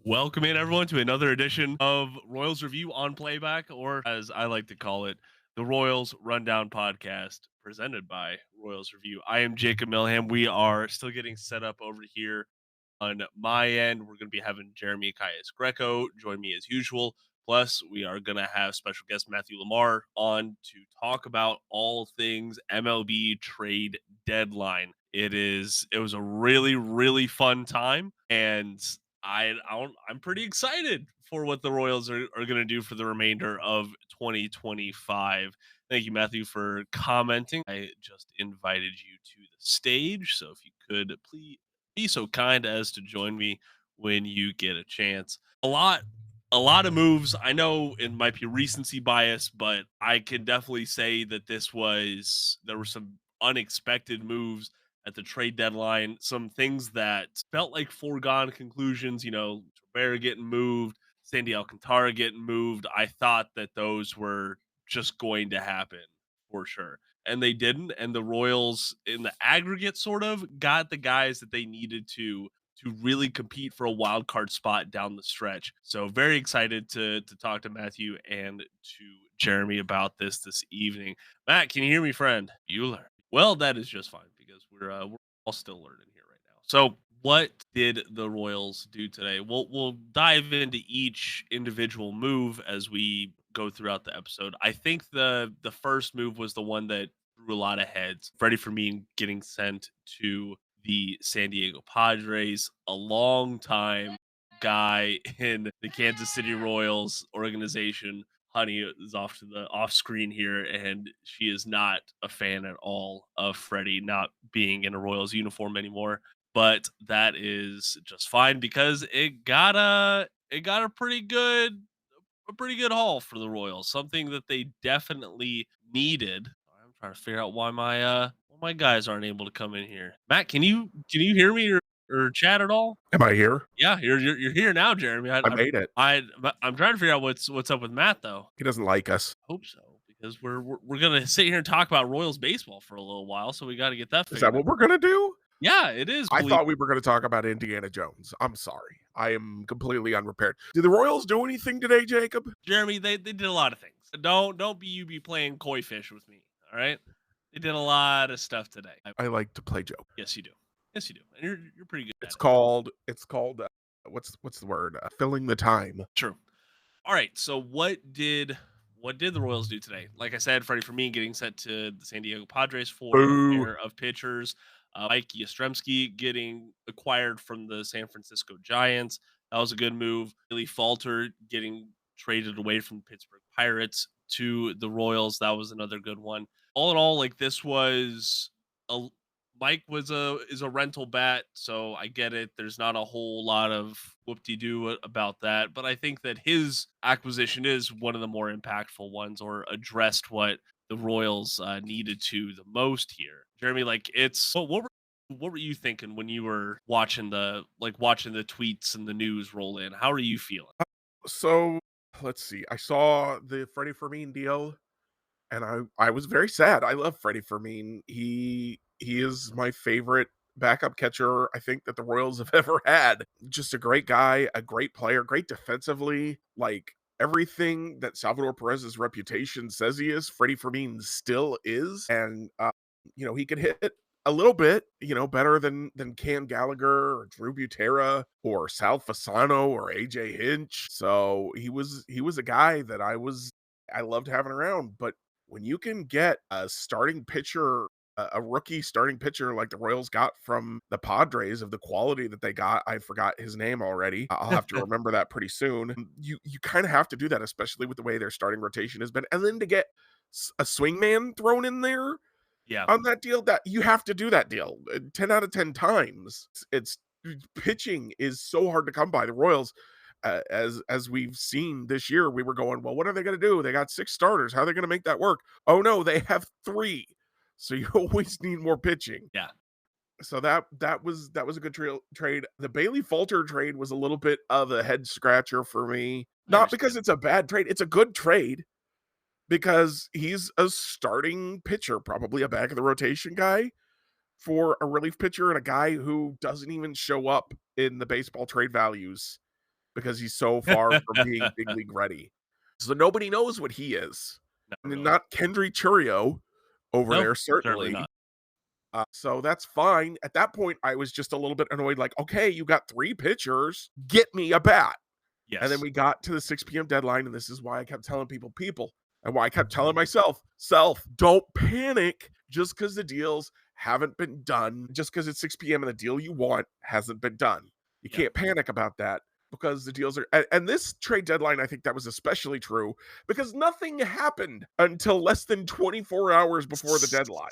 Welcome in everyone to another edition of Royals Review on Playback, or as I like to call it, the Royals Rundown Podcast, presented by Royals Review. I am Jacob Milham. We are still getting set up over here on my end. We're going to be having Jeremy Greco join me as usual. Plus, we are going to have special guest Matthew LaMar on to talk about all things MLB trade deadline. It was a really fun time, and I'm pretty excited for what the Royals are going to do for the remainder of 2025. Thank you, Matthew, for commenting. I just invited you to the stage, so if you could please be so kind as to join me when you get a chance. A lot of moves. I know it might be recency bias, but I can definitely say that there were some unexpected moves at the trade deadline, some things that felt like foregone conclusions, Rivera getting moved, Sandy Alcantara getting moved. I thought that those were just going to happen for sure. And they didn't. And the Royals, in the aggregate, sort of got the guys that they needed to really compete for a wild card spot down the stretch. So very excited to talk to Matthew and to Jeremy about this evening. Matt, can you hear me, friend? Bueller. Well, that is just fine because we're all still learning here right now. So, what did the Royals do today? We'll dive into each individual move as we go throughout the episode. I think the first move was the one that threw a lot of heads. Freddie Fermin getting sent to the San Diego Padres, a long time guy in the Kansas City Royals organization. Honey is off to the off screen here, and she is not a fan at all of Freddie not being in a Royals uniform anymore. But that is just fine because it got a pretty good haul for the Royals, something that they definitely needed. I'm trying to figure out why my guys aren't able to come in here. Matt, can you hear me or chat at all? Am I here? Yeah, you're here now, Jeremy. I made it. I'm trying to figure out what's up with Matt though. He doesn't like us. Hope so because we're gonna sit here and talk about Royals baseball for a little while, so we got to get that Is that figured out. what we're gonna do? Yeah, it is. I Believe thought we were gonna talk about Indiana Jones. I'm sorry. I am completely unprepared. Did the Royals do anything today, Jacob? Jeremy, they did a lot of things. Don't be playing koi fish with me. All right, they did a lot of stuff today. I like to play joke. Yes, you do. Yes, you do. And you're pretty good at It's it. called what's the word? Filling the time. True. All right. So what did the Royals do today? Like I said, Freddie Fermin getting sent to the San Diego Padres for a Boo. pair of pitchers. Mike Yastrzemski getting acquired from the San Francisco Giants. That was a good move. Billy Falter getting traded away from the Pittsburgh Pirates to the Royals. That was another good one. All in all, like this was a Mike was a is a rental bat, so I get it. There's not a whole lot of whoop-de-doo about that, but I think that his acquisition is one of the more impactful ones, or addressed what the Royals needed to the most here. Jeremy, like it's what were you thinking when you were watching the tweets and the news roll in? How are you feeling? So let's see. I saw the Freddie Fermin deal, and I was very sad. I love Freddie Fermin. He is my favorite backup catcher I think that the Royals have ever had. Just a great guy, a great player, great defensively. Like everything that Salvador Perez's reputation says he is, Freddie Fermin still is. And he can hit a little bit, better than Cam Gallagher or Drew Butera or Sal Fasano or AJ Hinch. So he was a guy that I loved having around. But when you can get a rookie starting pitcher like the Royals got from the Padres of the quality that they got. I forgot his name already. I'll have to remember that pretty soon. You kind of have to do that, especially with the way their starting rotation has been. And then to get a swingman thrown in there Yeah. on that deal, that you have to do that deal 10 out of 10 times. It's pitching is so hard to come by. The Royals, as we've seen this year, we were going, well, what are they going to do? They got 6 starters. How are they going to make that work? Oh no, they have 3. So you always need more pitching. Yeah. So that was a good trade. The Bailey Falter trade was a little bit of a head scratcher for me. Not because it's a bad trade. It's a good trade because he's a starting pitcher, probably a back of the rotation guy for a relief pitcher and a guy who doesn't even show up in the baseball trade values because he's so far from being big league ready. So nobody knows what he is. Not I mean, really. not Kendry Churio over No, there, certainly certainly. not. So that's fine. At that point, I was just a little bit annoyed, like, okay, you got 3 pitchers, get me a bat. And then Yes. we got to the 6 p.m. deadline, and this is why I kept telling people, and why I kept telling myself, don't panic just because the deals haven't been done, just because it's 6 p.m. and the deal you want hasn't been done. You Yep. can't panic about that because the deals are, and this trade deadline, I think that was especially true because nothing happened until less than 24 hours before the deadline.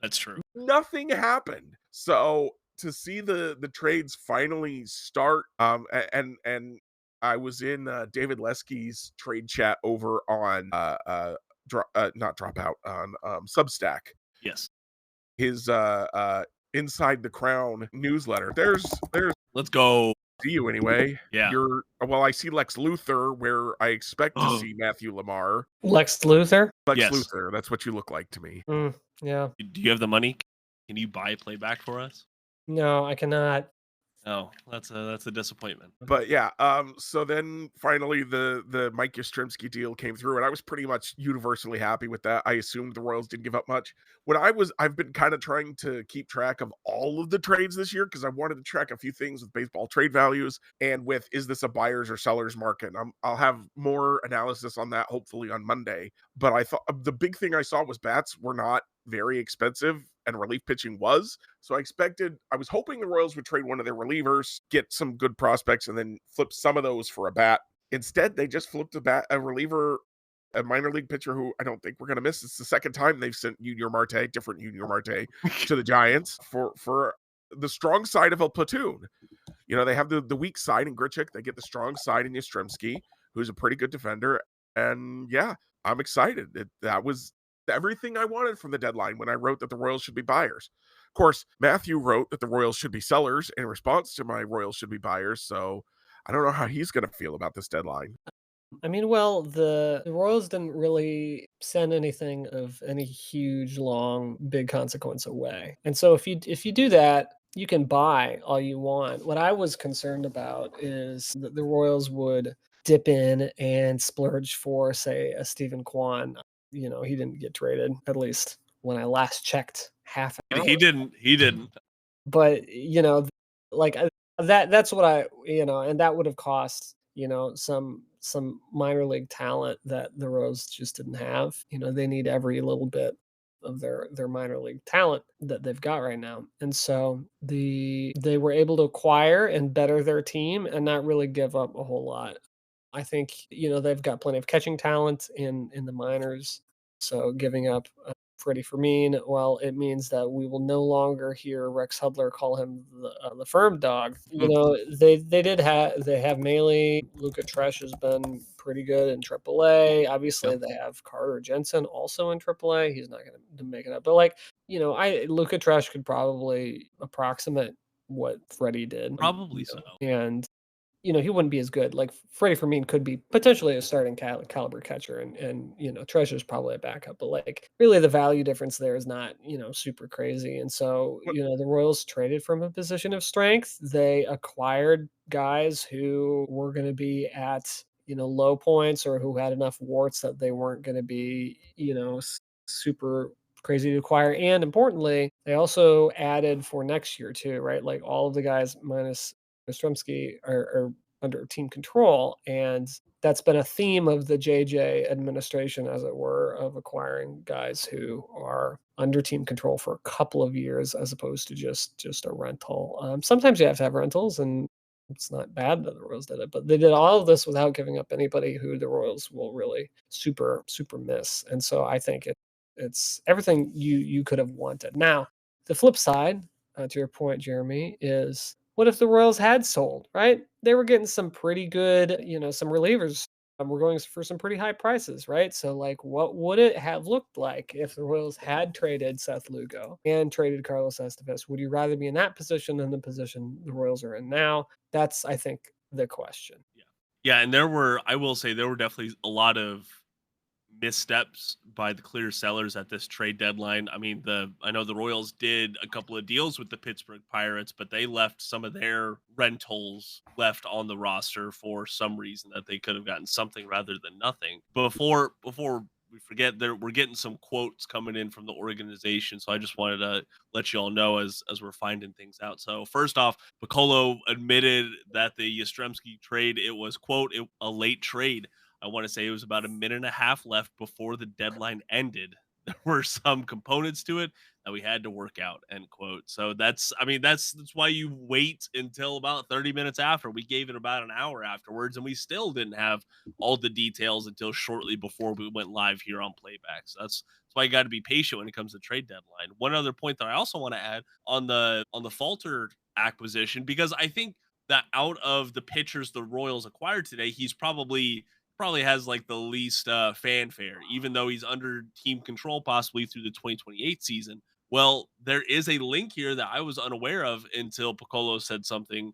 That's true. Nothing happened. So to see the trades finally start, and I was in David Lesky's trade chat over on not Dropout, on Substack. Yes. His Inside the Crown newsletter. There's Let's go. see you anyway. Yeah. Well, I see Lex Luthor where I expect to see Matthew LaMar. Lex Luthor? Lex Yes. Luthor, that's what you look like to me. Yeah. Do you have the money? Can you buy playback for us? No, I cannot. Oh, that's a disappointment. But yeah, so then finally the Mike Yastrzemski deal came through, and I was pretty much universally happy with that. I assumed the Royals didn't give up much. I've been kind of trying to keep track of all of the trades this year because I wanted to track a few things with baseball trade values and with is this a buyer's or seller's market. I'll have more analysis on that hopefully on Monday. But I thought the big thing I saw was bats were not very expensive and relief pitching was. So I was hoping the Royals would trade one of their relievers, get some good prospects, and then flip some of those for a bat. Instead, they just flipped a reliever, a minor league pitcher who I don't think we're going to miss. It's the second time they've sent different Junior Marte, to the Giants for the strong side of a platoon. You know, they have the weak side in Grichuk. They get the strong side in Yastrzemski, who's a pretty good defender. And yeah, I'm excited. That was everything I wanted from the deadline when I wrote that the Royals should be buyers. Of course, Matthew wrote that the Royals should be sellers in response to my Royals should be buyers. So I don't know how he's going to feel about this deadline. I mean, well, the Royals didn't really send anything of any huge, long, big consequence away. And so if you do that, you can buy all you want. What I was concerned about is that the Royals would dip in and splurge for, say, a Stephen Kwan. You know, he didn't get traded, at least when I last checked half an hour. He didn't. But, you know, like that's what and that would have cost, some minor league talent that the Rose just didn't have. You know, they need every little bit of their minor league talent that they've got right now. And so they were able to acquire and better their team and not really give up a whole lot. I think, they've got plenty of catching talent in the minors. So giving up Freddie Fermin, well, it means that we will no longer hear Rex Hudler call him the firm dog. You know, they have Maley. Luca Tresh has been pretty good in AAA. Obviously, they have Carter Jensen also in AAA. He's not going to make it up, but Luca Tresh could probably approximate what Freddie did. Probably so. And he wouldn't be as good. Like Freddie Fermin could be potentially a starting caliber catcher, and Treasure's probably a backup. But really, the value difference there is not super crazy. And so the Royals traded from a position of strength. They acquired guys who were going to be at low points or who had enough warts that they weren't going to be super crazy to acquire. And importantly, they also added for next year too, right? Like all of the guys minus Yastrzemski are under team control, and that's been a theme of the JJ administration, as it were, of acquiring guys who are under team control for a couple of years as opposed to just a rental. Sometimes you have to have rentals, and it's not bad that the Royals did it, but they did all of this without giving up anybody who the Royals will really super miss. And so I think it's everything you could have wanted. Now, the flip side, to your point, Jeremy, is what if the Royals had sold, right? They were getting some pretty good, some relievers. We're going for some pretty high prices, right? So, what would it have looked like if the Royals had traded Seth Lugo and traded Carlos Estevez? Would you rather be in that position than the position the Royals are in now? That's, I think, the question. Yeah, and I will say there were definitely a lot of missteps by the clear sellers at this trade deadline. I mean, I know the Royals did a couple of deals with the Pittsburgh Pirates, but they left some of their rentals left on the roster for some reason that they could have gotten something rather than nothing. Before we forget, there we're getting some quotes coming in from the organization, so I just wanted to let you all know as we're finding things out. So first off, Piccolo admitted that the Yastrzemski trade, it was quote a late trade. I want to say it was about a minute and a half left before the deadline ended. There were some components to it that we had to work out, end quote. So I mean, that's why you wait until about 30 minutes after. We gave it about an hour afterwards, and we still didn't have all the details until shortly before we went live here on playback. So that's why you got to be patient when it comes to trade deadline. One other point that I also want to add on the Falter acquisition, because I think that out of the pitchers the Royals acquired today, he's probably has like the least fanfare, even though he's under team control possibly through the 2028 season. Well, there is a link here that I was unaware of until Piccolo said something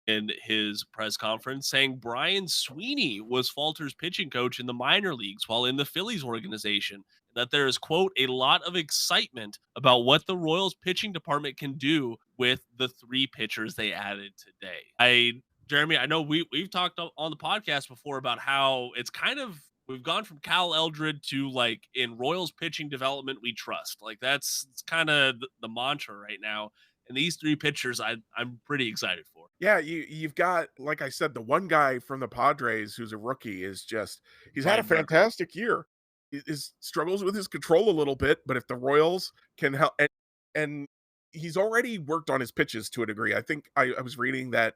in his press conference saying Brian Sweeney was Falter's pitching coach in the minor leagues while in the Phillies organization. That there is, quote, a lot of excitement about what the Royals pitching department can do with the three pitchers they added today. Jeremy, I know we've talked on the podcast before about how it's kind of we've gone from Cal Eldred to like in Royals pitching development we trust. Like it's kind of the mantra right now. And these three pitchers I'm pretty excited for. Yeah, you've got, like I said, the one guy from the Padres who's a rookie is just he's had a Weinberger. fantastic year. His struggles with his control a little bit, but if the Royals can help, and he's already worked on his pitches to a degree. I think I was reading that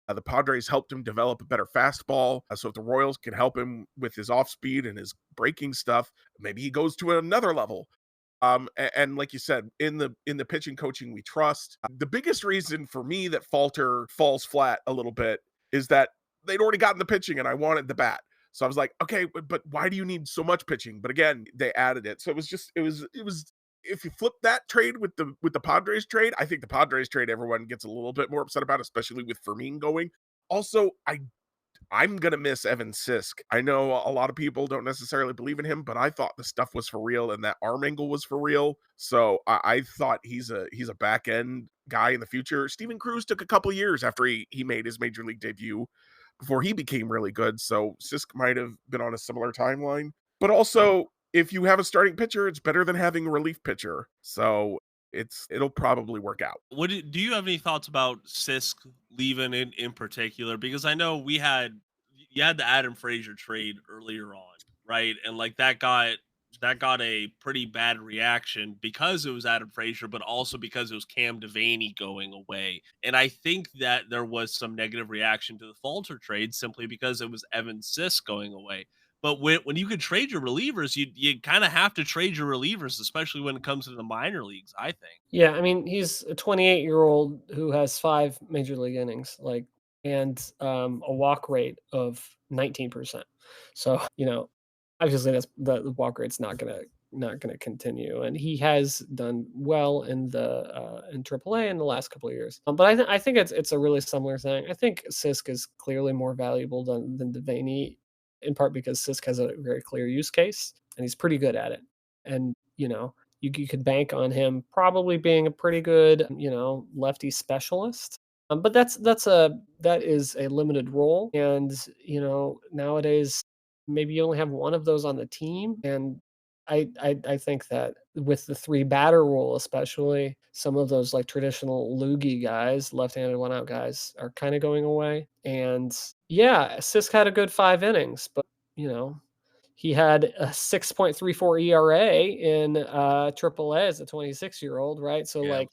the Padres helped him develop a better fastball. So if the Royals can help him with his off speed and his breaking stuff, maybe he goes to another level. And like you said, in the pitching coaching we trust. The biggest reason for me that Falter falls flat a little bit is that they'd already gotten the pitching and I wanted the bat. So I was like, okay, but why do you need so much pitching? But again, they added it. So it was if you flip that trade with the Padres trade, I think the Padres trade everyone gets a little bit more upset about, especially with Fermin going. Also, I'm gonna miss Evan Sisk. I know a lot of people don't necessarily believe in him, but I thought the stuff was for real and that arm angle was for real. So I thought he's a back end guy in the future. Steven Cruz took a couple years after he made his major league debut before he became really good. So Sisk might have been on a similar timeline. But also, if you have a starting pitcher, it's better than having a relief pitcher. So it'll probably work out. Do you have any thoughts about Sisk leaving in particular? Because I know you had the Adam Frazier trade earlier on, right? And like that got a pretty bad reaction because it was Adam Frazier, but also because it was Cam Devaney going away. And I think that there was some negative reaction to the Falter trade simply because it was Evan Sisk going away. But when you could trade your relievers, you kind of have to trade your relievers, especially when it comes to the minor leagues, I think. Yeah, I mean, he's a 28-year-old who has 5 major league innings, like, and a walk rate of 19%. So, obviously that's the walk rate's not gonna continue, and he has done well in AAA in the last couple of years. But I think it's a really similar thing. I think Sisk is clearly more valuable than Devaney, in part because Sisk has a very clear use case and he's pretty good at it. And you could bank on him probably being a pretty good lefty specialist. But that is a limited role, and nowadays maybe you only have one of those on the team, and I think that with the three batter rule, especially, some of those like traditional loogie guys, left-handed one out guys, are kind of going away. And yeah, Sisk had a good 5 innings, but you know he had a 6.34 ERA in AAA as a 26-year-old, right? So Yeah. like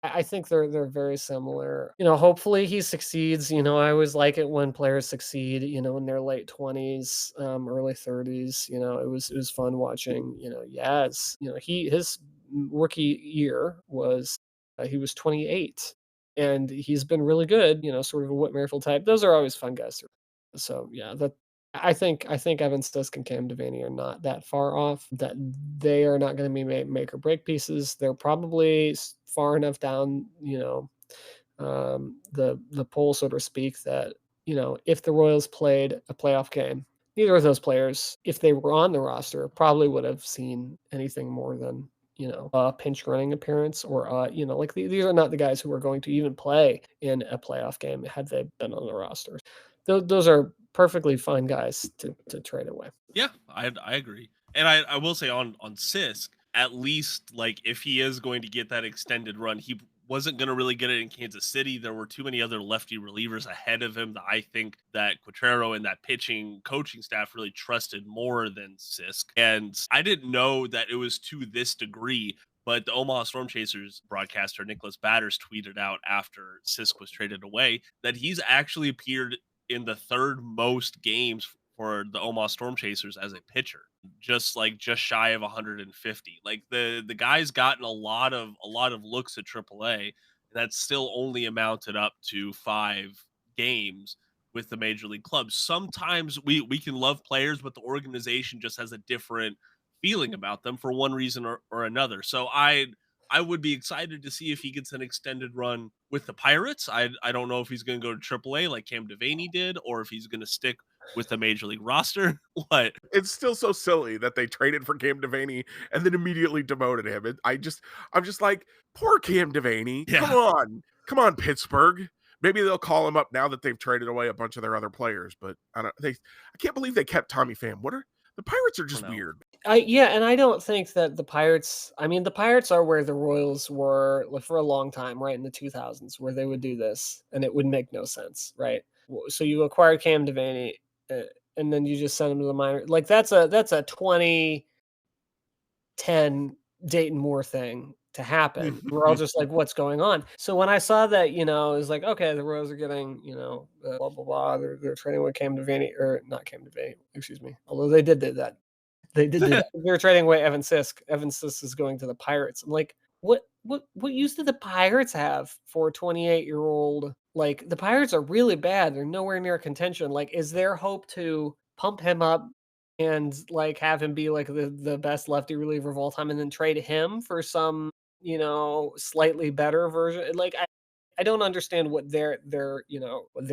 I think they're very similar. Hopefully he succeeds. I always like it when players succeed. In their late 20s, early 30s. It was fun watching. Yaz. His rookie year was he was 28, and he's been really good. Sort of a Whit Merrifield type. Those are always fun guys. So yeah, that I think Evan Stisk and Cam Devaney are not that far off. That they are not going to be make or break pieces. They're probably far enough down, the poll, so to speak, that if the Royals played a playoff game, neither of those players, if they were on the roster, probably would have seen anything more than, a pinch running appearance or, like these are not the guys who are going to even play in a playoff game had they been on the roster. Those are perfectly fine guys to trade away. Yeah, I agree. And I will say on Sisk, at least like if he is going to get that extended run, he wasn't going to really get it in Kansas City. There were too many other lefty relievers ahead of him that I think that Quatrero and that pitching coaching staff really trusted more than Sisk. And I didn't know that it was to this degree, but the Omaha Storm Chasers broadcaster Nicholas Batters tweeted out after Sisk was traded away that he's actually appeared in the third most games for the Omaha Storm Chasers as a pitcher, just shy of 150. Like the guy's gotten a lot of looks at AAA, and that's still only amounted up to 5 games with the major league clubs. Sometimes we can love players, but the organization just has a different feeling about them for one reason or another. So I would be excited to see if he gets an extended run with the Pirates. I don't know if he's going to go to AAA like Cam Devaney did, or if he's going to stick with the major league roster. What? It's still so silly that they traded for Cam Devaney and then immediately demoted him. I'm just like, poor Cam Devaney. Yeah. Come on, Pittsburgh. Maybe they'll call him up now that they've traded away a bunch of their other players. But I can't believe they kept Tommy Pham. The Pirates are just weird. And I don't think that the Pirates are where the Royals were for a long time, right? In the 2000s, where they would do this and it would make no sense, right? So you acquire Cam Devaney and then you just send him to the minor. Like that's a 2010 Dayton Moore thing to happen. We're all just like, what's going on? So when I saw that, it was like, okay, the Royals are getting, blah, blah, blah. They're trading with Cam Devaney, or not Cam Devaney, excuse me. Although they did that. They did that. They're trading away Evan Sisk. Evan Sisk is going to the Pirates. I'm like, what use do the Pirates have for a 28-year-old? Like, the Pirates are really bad. They're nowhere near contention. Like, is there hope to pump him up and like have him be like the best lefty reliever of all time and then trade him for some, slightly better version? Like, I don't understand what they're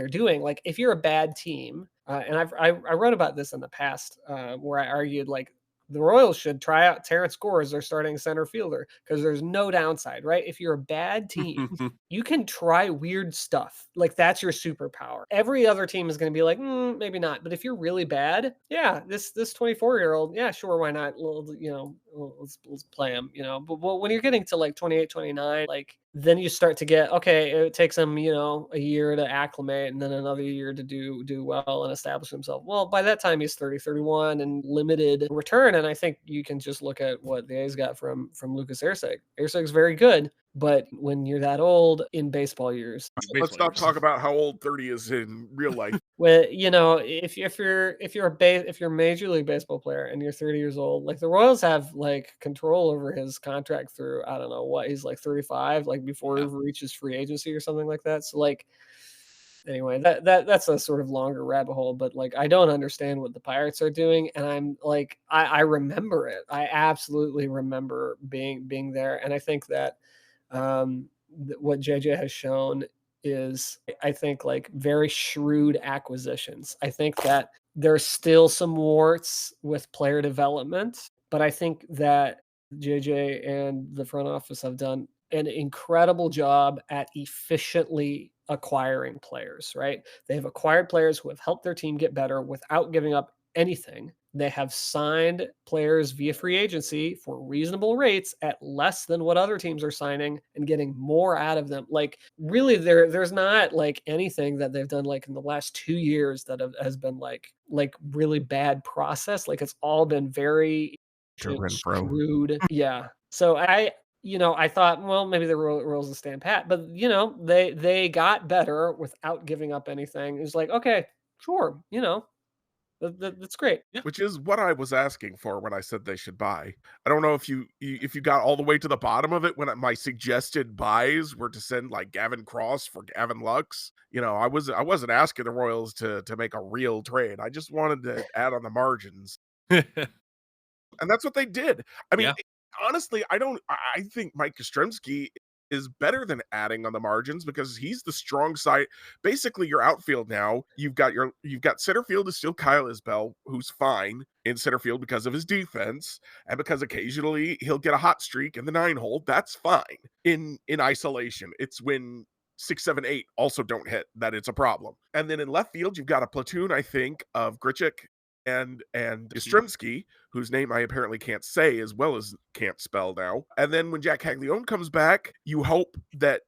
doing. Like, if you're a bad team, and I wrote about this in the past, where I argued like the Royals should try out Terrence Gore as their starting center fielder because there's no downside, right? If you're a bad team, you can try weird stuff. Like, that's your superpower. Every other team is going to be like, maybe not. But if you're really bad, yeah, this 24-year-old, yeah, sure, why not? Let's play him, But when you're getting to like 28, 29, like then you start to get, okay, it takes him, a year to acclimate and then another year to do well and establish himself. Well, by that time he's 30, 31 and limited return. And I think you can just look at what the A's got from Lucas Erceg. Erceg's very good, but when you're that old in baseball years, let's not talk about how old 30 is in real life. Well, if you're a major league baseball player and you're 30 years old, like the Royals have like control over his contract through, I don't know what, he's like 35, like before he reaches free agency or something like that. So like, anyway, that's a sort of longer rabbit hole, but like, I don't understand what the Pirates are doing. And I'm like, I remember it. I absolutely remember being there. And I think that, what JJ has shown is, I think, like very shrewd acquisitions. I think that there's still some warts with player development, but I think that JJ and the front office have done an incredible job at efficiently acquiring players, right? They have acquired players who have helped their team get better without giving up anything. They have signed players via free agency for reasonable rates at less than what other teams are signing and getting more out of them. Like, really, there's not like anything that they've done like in the last 2 years that has been like really bad process. Like, it's all been very shrewd. Yeah. So I thought, well, maybe the Royals will stand pat, but they got better without giving up anything. It was like, okay, sure, that's great. Yeah. Which is what I was asking for when I said they should buy. I don't know if you got all the way to the bottom of it when my suggested buys were to send like Gavin Cross for Gavin Lux. I wasn't asking the Royals to make a real trade. I just wanted to add on the margins. And that's what they did. I mean, honestly, I think Mike Yastrzemski is better than adding on the margins because he's the strong side. Basically, your outfield now, you've got center field is still Kyle Isbell, who's fine in center field because of his defense and because occasionally he'll get a hot streak in the 9-hole. That's fine in isolation. It's when 6, 7, 8 also don't hit that it's a problem. And then in left field, you've got a platoon, I think, of Grichuk and Yastrzemski, whose name I apparently can't say as well as can't spell now. And then when Jack Caglione comes back, you hope that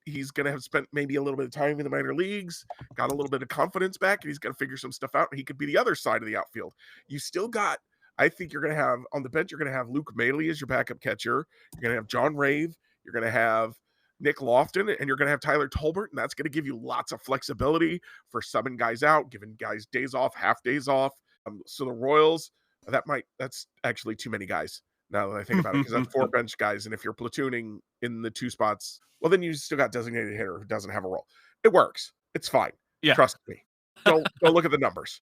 he's going to have spent maybe a little bit of time in the minor leagues, got a little bit of confidence back, and he's going to figure some stuff out, and he could be the other side of the outfield. You still got, I think you're going to have, on the bench, you're going to have Luke Maley as your backup catcher. You're going to have John Rave. You're going to have Nick Lofton, and you're going to have Tyler Tolbert, and that's going to give you lots of flexibility for subbing guys out, giving guys days off, half days off. So the Royals, that's actually too many guys now that I think about it, because that's 4 bench guys, and if you're platooning in the 2 spots, well, then you still got designated hitter who doesn't have a role. It works. It's fine. Yeah. Trust me. Don't look at the numbers.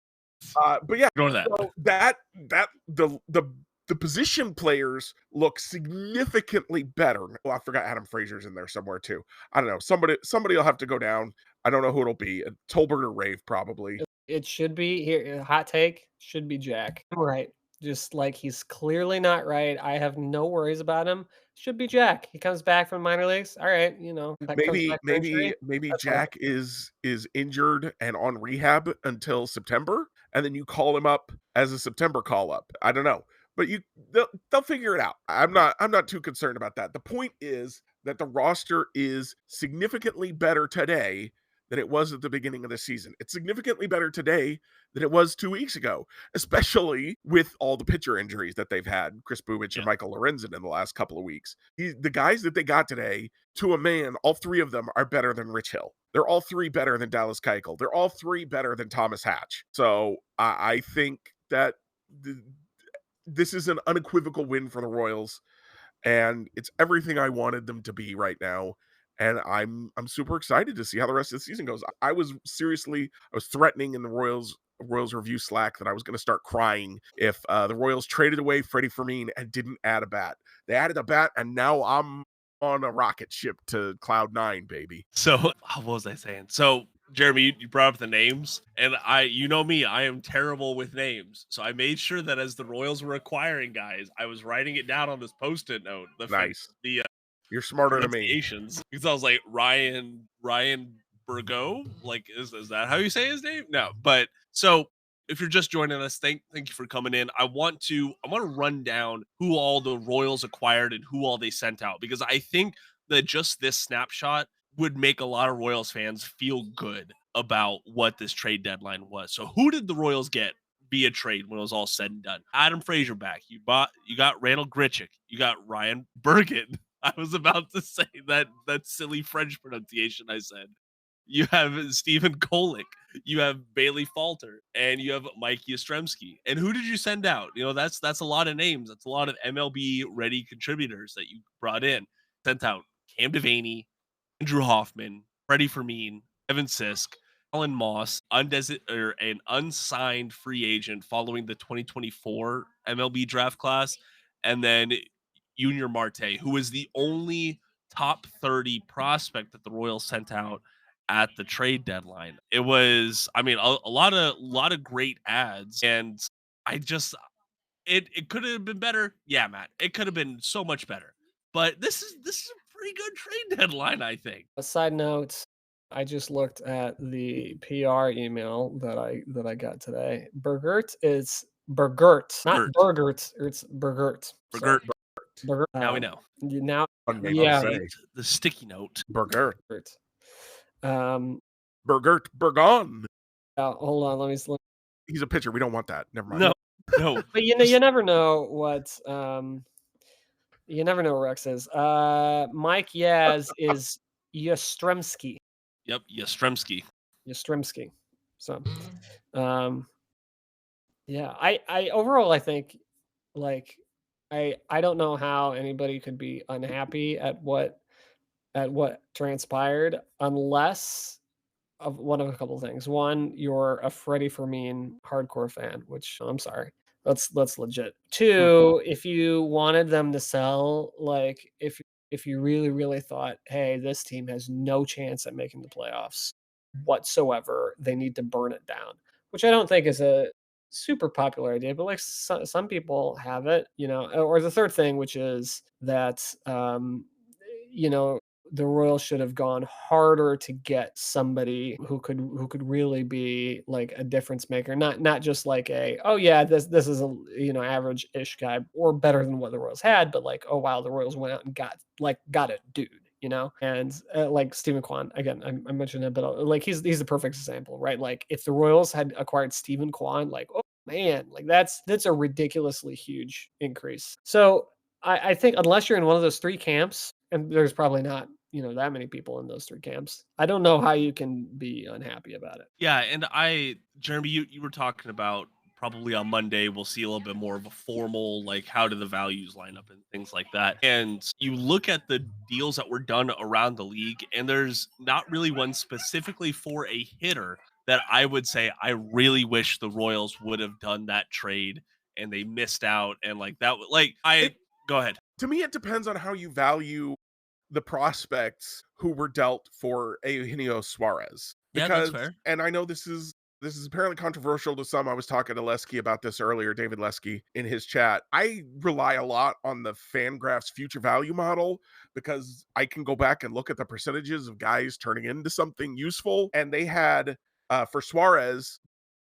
But yeah, Ignore that. So that the position players look significantly better. Well, I forgot Adam Frazier's in there somewhere too. I don't know. Somebody will have to go down. I don't know who it'll be. Tolbert or Rave, probably. It should be here. Hot take should be Jack. Right. Just like he's clearly not right. I have no worries about him. Should be Jack. He comes back from minor leagues. All right, Maybe Jack is injured and on rehab until September, and then you call him up as a September call up. I don't know, but they'll figure it out. I'm not too concerned about that. The point is that the roster is significantly better today than it was at the beginning of the season. It's significantly better today than it was 2 weeks ago, especially with all the pitcher injuries that they've had, Chris Bubich and Michael Lorenzen in the last couple of weeks. The guys that they got today, to a man, all 3 of them are better than Rich Hill. They're all 3 better than Dallas Keuchel. They're all 3 better than Thomas Hatch. So I think that this is an unequivocal win for the Royals, and it's everything I wanted them to be right now. And I'm super excited to see how the rest of the season goes. I was threatening in the Royals review Slack that I was going to start crying if the Royals traded away Freddie Fermin and didn't add a bat. They added a bat, and now I'm on a rocket ship to Cloud 9, baby. So what was I saying? So Jeremy, you brought up the names, and you know me, I am terrible with names. So I made sure that as the Royals were acquiring guys, I was writing it down on this Post-it note. Nice. You're smarter than me. Because I was like, Ryan Burgo? Like, is that how you say his name? No. But so if you're just joining us, thank you for coming in. I want to run down who all the Royals acquired and who all they sent out, because I think that just this snapshot would make a lot of Royals fans feel good about what this trade deadline was. So who did the Royals get via trade when it was all said and done? Adam Frazier back. You got Randall Grichuk. You got Ryan Bergen. I was about to say that silly French pronunciation I said. You have Stephen Kolick. You have Bailey Falter, and you have Mike Yastrzemski. And who did you send out? That's a lot of names. That's a lot of MLB ready contributors that you brought in. Sent out Cam Devaney, Andrew Hoffman, Freddie Fermin, Evan Sisk, Alan Moss, an unsigned free agent following the 2024 MLB draft class, and then Junior Marte, who is the only top 30 prospect that the Royals sent out at the trade deadline. It was, a lot of great ads, and it could have been better. Yeah, Matt, it could have been so much better. But this is a pretty good trade deadline, I think. A side note, I just looked at the PR email that I got today. Bergert is Bergert, not Bergert. It's Bergert. Bergert. Bergert. Now we know. Now, the sticky note. Bergert. Bergert. Bergon. Hold on. Let me. He's a pitcher. We don't want that. Never mind. No. But you never know what. You never know what Rex is. Mike Yaz is Yastrzemski. Yep, Yastrzemski. So, yeah. I overall, I think, like, I don't know how anybody could be unhappy at what transpired, unless of one of a couple of things. One, you're a Freddie Fermin hardcore fan, which I'm sorry, that's legit. Two, if you wanted them to sell, like, if if you really, really thought, hey, this team has no chance at making the playoffs whatsoever, they need to burn it down, which I don't think is a super popular idea, but like some people have it, or the third thing, which is that, you know, the Royals should have gone harder to get somebody who could really be like a difference maker, not just like oh yeah, this is a average-ish guy or better than what the Royals had, but like, oh wow, the Royals went out and got a dude, and like Stephen Kwan again, I mentioned it, but like he's the perfect example, right? Like if the Royals had acquired Stephen Kwan, like oh man, like that's a ridiculously huge increase. So I think unless you're in one of those three camps, and there's probably not, that many people in those three camps, I don't know how you can be unhappy about it. Yeah, and Jeremy, you were talking about probably on Monday we'll see a little bit more of a formal like how do the values line up and things like that. And you look at the deals that were done around the league, and there's not really one specifically for a hitter that I would say I really wish the Royals would have done that trade and they missed out and like that like I It go ahead. To me, it depends on how you value the prospects who were dealt for Eugenio Suarez. Yeah, that's Because, fair. and I know this is apparently controversial to some. I was talking to Lesky about this earlier, David Lesky, in his chat. I rely a lot on the Fangraphs future value model because I can go back and look at the percentages of guys turning into something useful. And they had, for Suarez,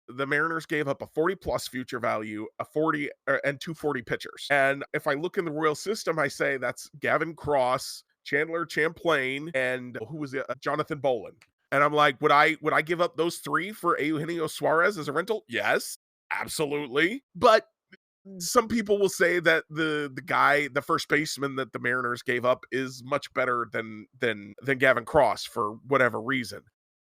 the Mariners gave up a 40 plus future value, a 40 and 240 pitchers. And if I look in the Royal system, I say that's Gavin Cross, Chandler Champlain, and who was it? Jonathan Bolin. And I'm like, would I give up those three for Eugenio Suarez as a rental? Yes, absolutely. But some people will say that the first baseman that the Mariners gave up is much better than Gavin Cross for whatever reason.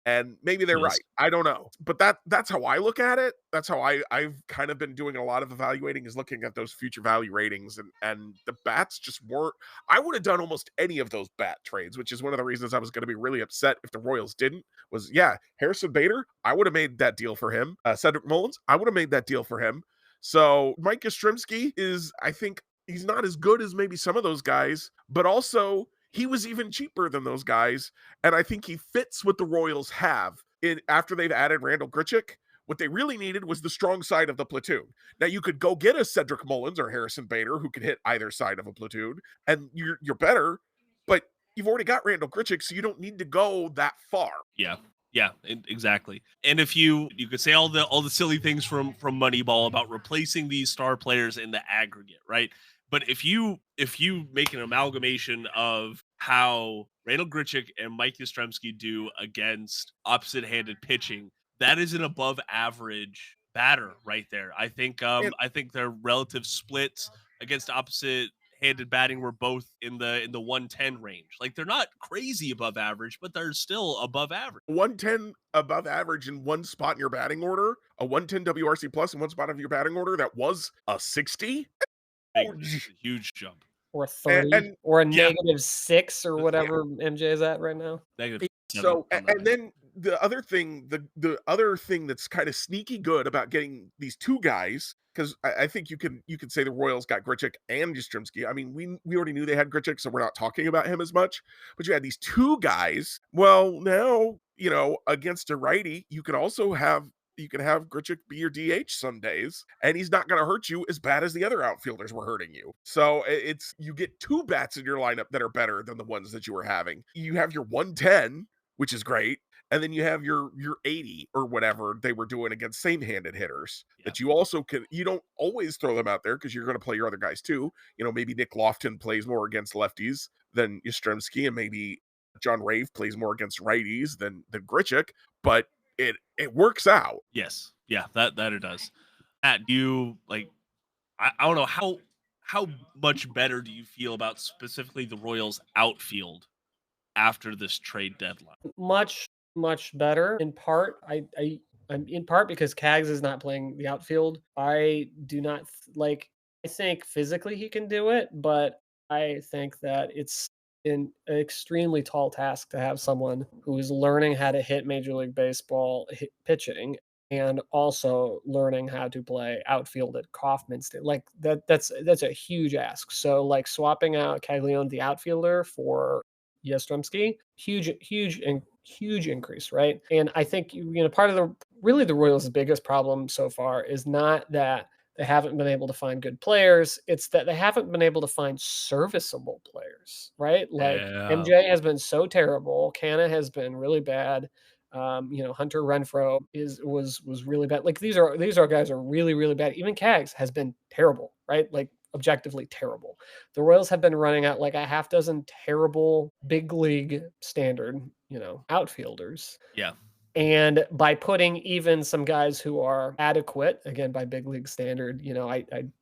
And maybe they're Yes. right. I don't know. But that's how I look at it. That's how I've kind of been doing a lot of evaluating, is looking at those future value ratings, and the bats just weren't. I would have done almost any of those bat trades, which is one of the reasons I was going to be really upset if the Royals didn't. Was yeah, Harrison Bader, I would have made that deal for him. Cedric Mullins, I would have made that deal for him. So Mike Yastrzemski is, I think he's not as good as maybe some of those guys, but also he was even cheaper than those guys. And I think he fits what the Royals have in after they've added Randall Grichuk. What they really needed was the strong side of the platoon. Now you could go get a Cedric Mullins or Harrison Bader who could hit either side of a platoon, and you're better, but you've already got Randall Grichuk, so you don't need to go that far. Yeah. Yeah, exactly. And if you could say all the silly things from Moneyball about replacing these star players in the aggregate, right? But if you make an amalgamation of how Randall Grichuk and Mike Yastrzemski do against opposite-handed pitching, that is an above average batter right there. And I think their relative splits against opposite handed batting were both in the 110 range. Like they're not crazy above average, but they're still above average. 110 above average in one spot in your batting order, a 110 WRC plus in one spot of your batting order that was a 60. Big, it's a huge jump. Or 30 And or a Yeah, -6 or yeah, whatever MJ is at right now. negative seven so on that. and then the other thing that's kind of sneaky good about getting these two guys, because I think you can say the Royals got Grichuk and Yastrzemski. I mean, we already knew they had Grichuk, so we're not talking about him as much. But you had these two guys. Well, now against a righty, you can have Grichuk be your DH some days, and he's not going to hurt you as bad as the other outfielders were hurting you. So it's you get two bats in your lineup that are better than the ones that you were having. You have your 110, which is great, and then you have your 80 or whatever they were doing against same-handed hitters Yeah. that you also can. You don't always throw them out there because you're going to play your other guys too. Maybe Nick Lofton plays more against lefties than Yastrzemski, and maybe John Rave plays more against righties than Grichuk, but it works out. Yes. Yeah, that it does. Matt, do you like I don't know how much better do you feel about specifically the Royals outfield after this trade deadline? Much, much better. In part, I'm in part because Cags is not playing the outfield. I do not I think physically he can do it, but I think that it's an extremely tall task to have someone who is learning how to hit Major League Baseball pitching and also learning how to play outfield at Kauffman State. Like that's a huge ask. So like swapping out Caglione, the outfielder, for Yastrzemski, huge increase, right? And I think part of the Royals' biggest problem so far is not that they haven't been able to find good players. It's that they haven't been able to find serviceable players, right? Like Yeah. MJ has been so terrible. Canna has been really bad. Hunter Renfro was really bad. Like these are guys are really, really bad. Even Cags has been terrible, right? Like objectively terrible. The Royals have been running out like a half dozen terrible big league standard, outfielders. Yeah. And by putting even some guys who are adequate, again by big league standard,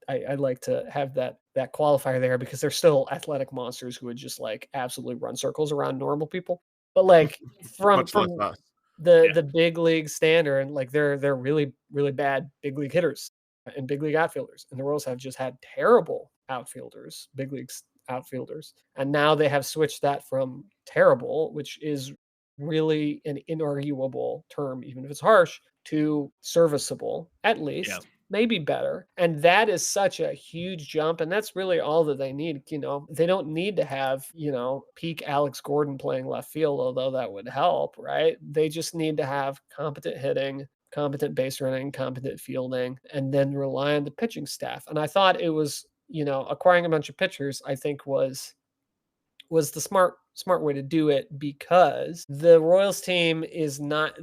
I like to have that qualifier there because they're still athletic monsters who would just like absolutely run circles around normal people. But like from Much less us. the big league standard, like they're really, really bad big league hitters and big league outfielders. And the Royals have just had terrible outfielders, big leagues outfielders. And now they have switched that from terrible, which is really an inarguable term, even if it's harsh, to serviceable, at least. Yeah. Maybe better. And that is such a huge jump. And that's really all that they need. They don't need to have, peak Alex Gordon playing left field, although that would help, right? They just need to have competent hitting, competent base running, competent fielding, and then rely on the pitching staff. And I thought it was, acquiring a bunch of pitchers, I think was the smart way to do it, because this Royals team is not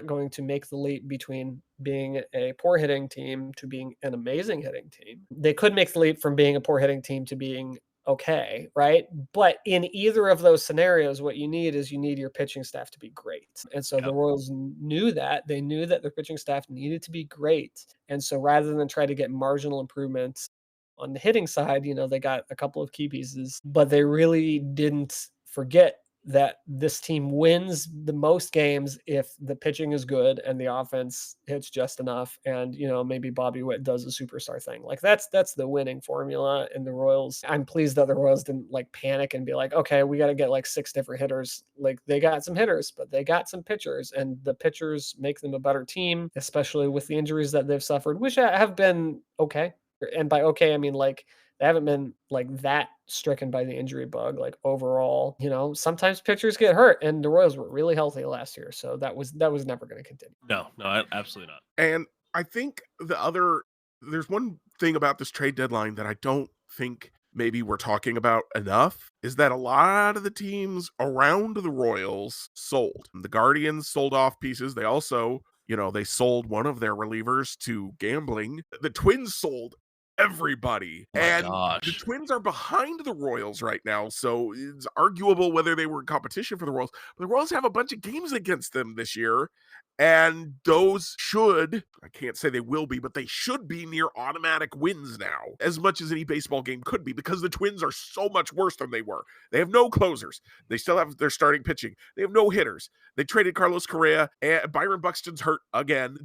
going to make the leap between being a poor hitting team to being an amazing hitting team. They could make the leap from being a poor hitting team to being okay, right? But in either of those scenarios, what you need your pitching staff to be great. And so the Royals knew that. They knew that their pitching staff needed to be great. And so rather than try to get marginal improvements on the hitting side, they got a couple of key pieces, but they really didn't forget that this team wins the most games if the pitching is good and the offense hits just enough, and maybe Bobby Witt does a superstar thing. Like that's the winning formula in the Royals. I'm pleased that the Royals didn't like panic and be like, okay, we got to get like 6 different hitters. Like they got some hitters, but they got some pitchers, and the pitchers make them a better team, especially with the injuries that they've suffered, which have been okay. And by okay, I mean like they haven't been like that stricken by the injury bug. Like overall, sometimes pitchers get hurt, and the Royals were really healthy last year, so that was never going to continue. No, absolutely not. And I think there's one thing about this trade deadline that I don't think maybe we're talking about enough, is that a lot of the teams around the Royals sold. The Guardians sold off pieces. They also, they sold one of their relievers to gambling. The Twins sold everybody. And the Twins are behind the Royals right now, so it's arguable whether they were in competition for the Royals. But the Royals have a bunch of games against them this year, and those I can't say they will be, but they should be near automatic wins now, as much as any baseball game could be, because the Twins are so much worse than they were. They have no closers. They still have their starting pitching. They have no hitters. They traded Carlos Correa, and Byron Buxton's hurt again.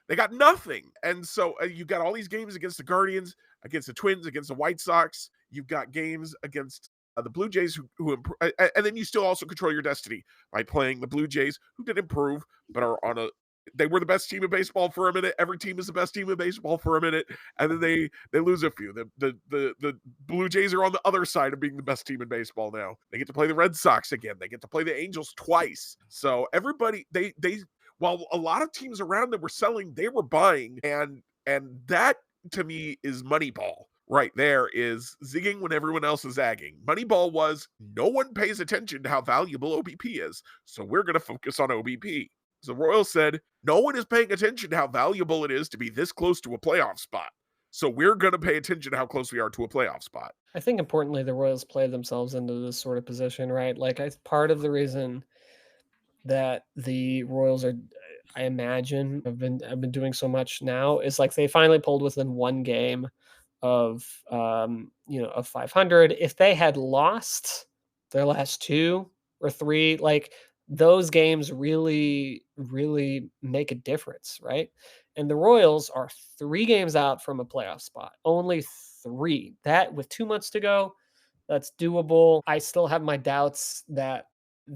They got nothing. And so you've got all these games against the Guardians, against the Twins, against the White Sox. You've got games against the Blue Jays who improve, and then you still also control your destiny by playing the Blue Jays, who did improve, but they were the best team in baseball for a minute. Every team is the best team in baseball for a minute, and then they lose a few. The Blue Jays are on the other side of being the best team in baseball now. They get to play the Red Sox again. They get to play the Angels twice. So everybody, while a lot of teams around them were selling, they were buying, and that to me is Moneyball. Right there is zigging when everyone else is zagging. Moneyball was, no one pays attention to how valuable OBP is, so we're going to focus on OBP. So the Royals said, no one is paying attention to how valuable it is to be this close to a playoff spot, so we're going to pay attention to how close we are to a playoff spot. I think importantly, the Royals play themselves into this sort of position, right? Like part of the reason that the Royals are, I imagine, have been doing so much now is like they finally pulled within one game of of 500. If they had lost their last 2 or 3, like those games really make a difference, right? And the Royals are 3 games out from a playoff spot. Only 3. That with 2 months to go, that's doable. I still have my doubts that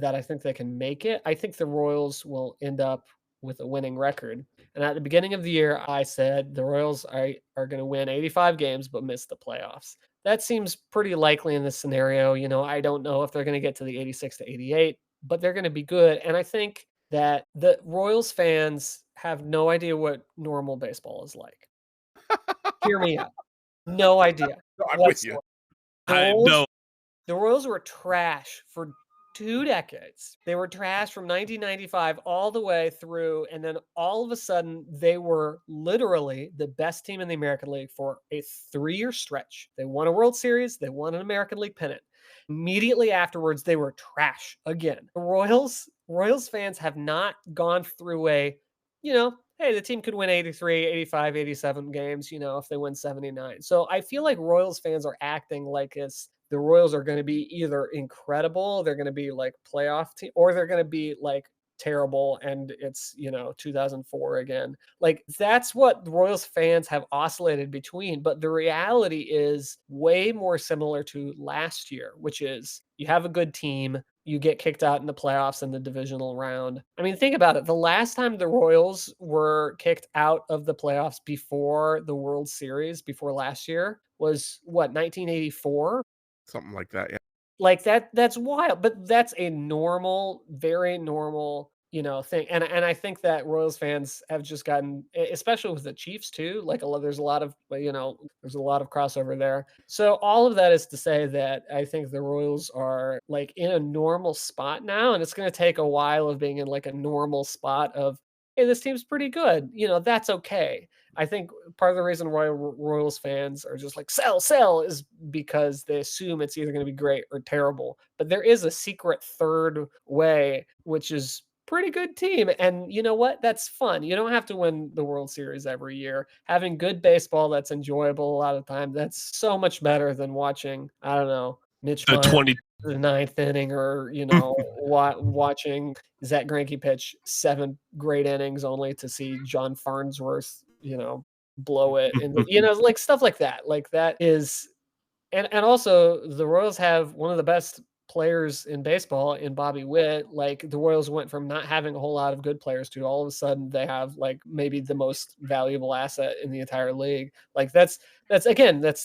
I think they can make it. I think the Royals will end up with a winning record. And at the beginning of the year, I said the Royals are going to win 85 games but miss the playoffs. That seems pretty likely in this scenario. I don't know if they're going to get to the 86 to 88, but they're going to be good. And I think that the Royals fans have no idea what normal baseball is like. Hear me out. No idea. No, I'm with you. The Royals were trash for 2 decades. They were trash from 1995 all the way through, and then all of a sudden, they were literally the best team in the American League for a 3-year stretch. They won a World Series. They won an American League pennant. Immediately afterwards, they were trash again. The Royals fans have not gone through hey, the team could win 83, 85, 87 games, if they win 79. So I feel like Royals fans are acting like the Royals are going to be either incredible, they're going to be like playoff team, or they're going to be like terrible and it's 2004 again. Like that's what the Royals fans have oscillated between, but the reality is way more similar to last year, which is you have a good team, you get kicked out in the playoffs in the divisional round. I mean, think about it. The last time the Royals were kicked out of the playoffs before the World Series, before last year, was what, 1984? Something like that, yeah. Like that's wild, but that's a normal, very normal, thing. And I think that Royals fans have just gotten, especially with the Chiefs too, like there's a lot of crossover there. So all of that is to say that I think the Royals are like in a normal spot now, and it's going to take a while of being in like a normal spot of, hey, this team's pretty good. That's okay. I think part of the reason why Royals fans are just like sell is because they assume it's either going to be great or terrible. But there is a secret third way, which is pretty good team. And you know what? That's fun. You don't have to win the World Series every year. Having good baseball that's enjoyable a lot of the time, that's so much better than watching, I don't know, Mitch the ninth inning, or watching Zach Greinke pitch 7 great innings only to see John Farnsworth blow it in the, like stuff like that. Like that is, and also the Royals have one of the best players in baseball in Bobby Witt. Like the Royals went from not having a whole lot of good players to all of a sudden they have like maybe the most valuable asset in the entire league. Like that's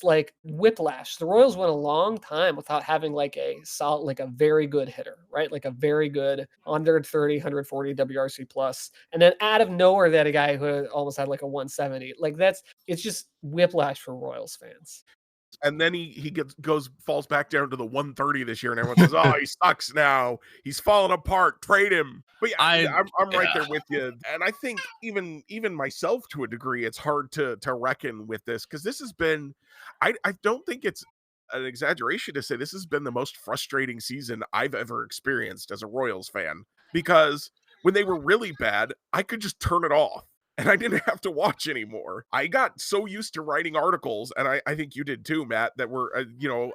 like whiplash. The Royals went a long time without having like a solid, like a very good hitter, right? Like a very good 130, 140 WRC plus. And then out of nowhere, they had a guy who almost had like a 170. Like it's just whiplash for Royals fans. And then he falls back down to the 130 this year, and everyone says, "Oh, he sucks now. He's falling apart. Trade him." But yeah, I'm right there with you. And I think even myself to a degree, it's hard to reckon with this, because this has been, I don't think it's an exaggeration to say this has been the most frustrating season I've ever experienced as a Royals fan, because when they were really bad, I could just turn it off and I didn't have to watch anymore. I got so used to writing articles, and I think you did too, Matt, that were,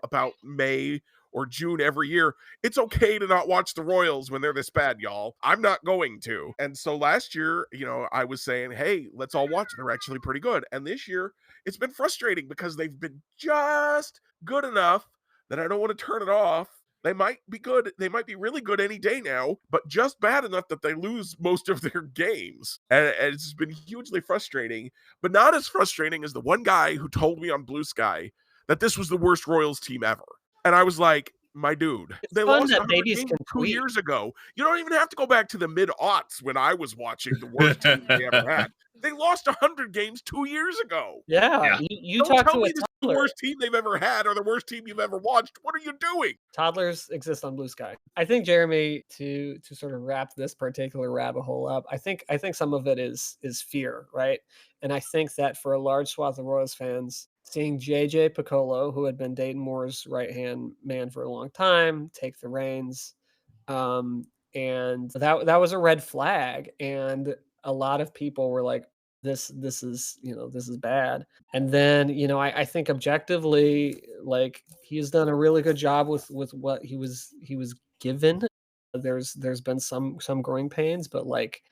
about May or June every year. It's okay to not watch the Royals when they're this bad, y'all. I'm not going to. And so last year, I was saying, hey, let's all watch. They're actually pretty good. And this year, it's been frustrating because they've been just good enough that I don't want to turn it off. They might be good. They might be really good any day now, but just bad enough that they lose most of their games. And it's been hugely frustrating, but not as frustrating as the one guy who told me on Blue Sky that this was the worst Royals team ever. And I was like, my dude, they lost 100 games 2 years ago. You don't even have to go back to the mid-aughts when I was watching the worst team they ever had. They lost 100 games 2 years ago. Yeah. You don't tell me this is the worst team they've ever had or the worst team you've ever watched. What are you doing? Toddlers exist on Blue Sky. I think, Jeremy, to sort of wrap this particular rabbit hole up, I think some of it is fear, right? And I think that for a large swath of Royals fans, seeing JJ Piccolo, who had been Dayton Moore's right-hand man for a long time, take the reins, and that was a red flag. And a lot of people were like, this is bad. And then, I think objectively, like, he's done a really good job with what he was given. There's been some growing pains, but like,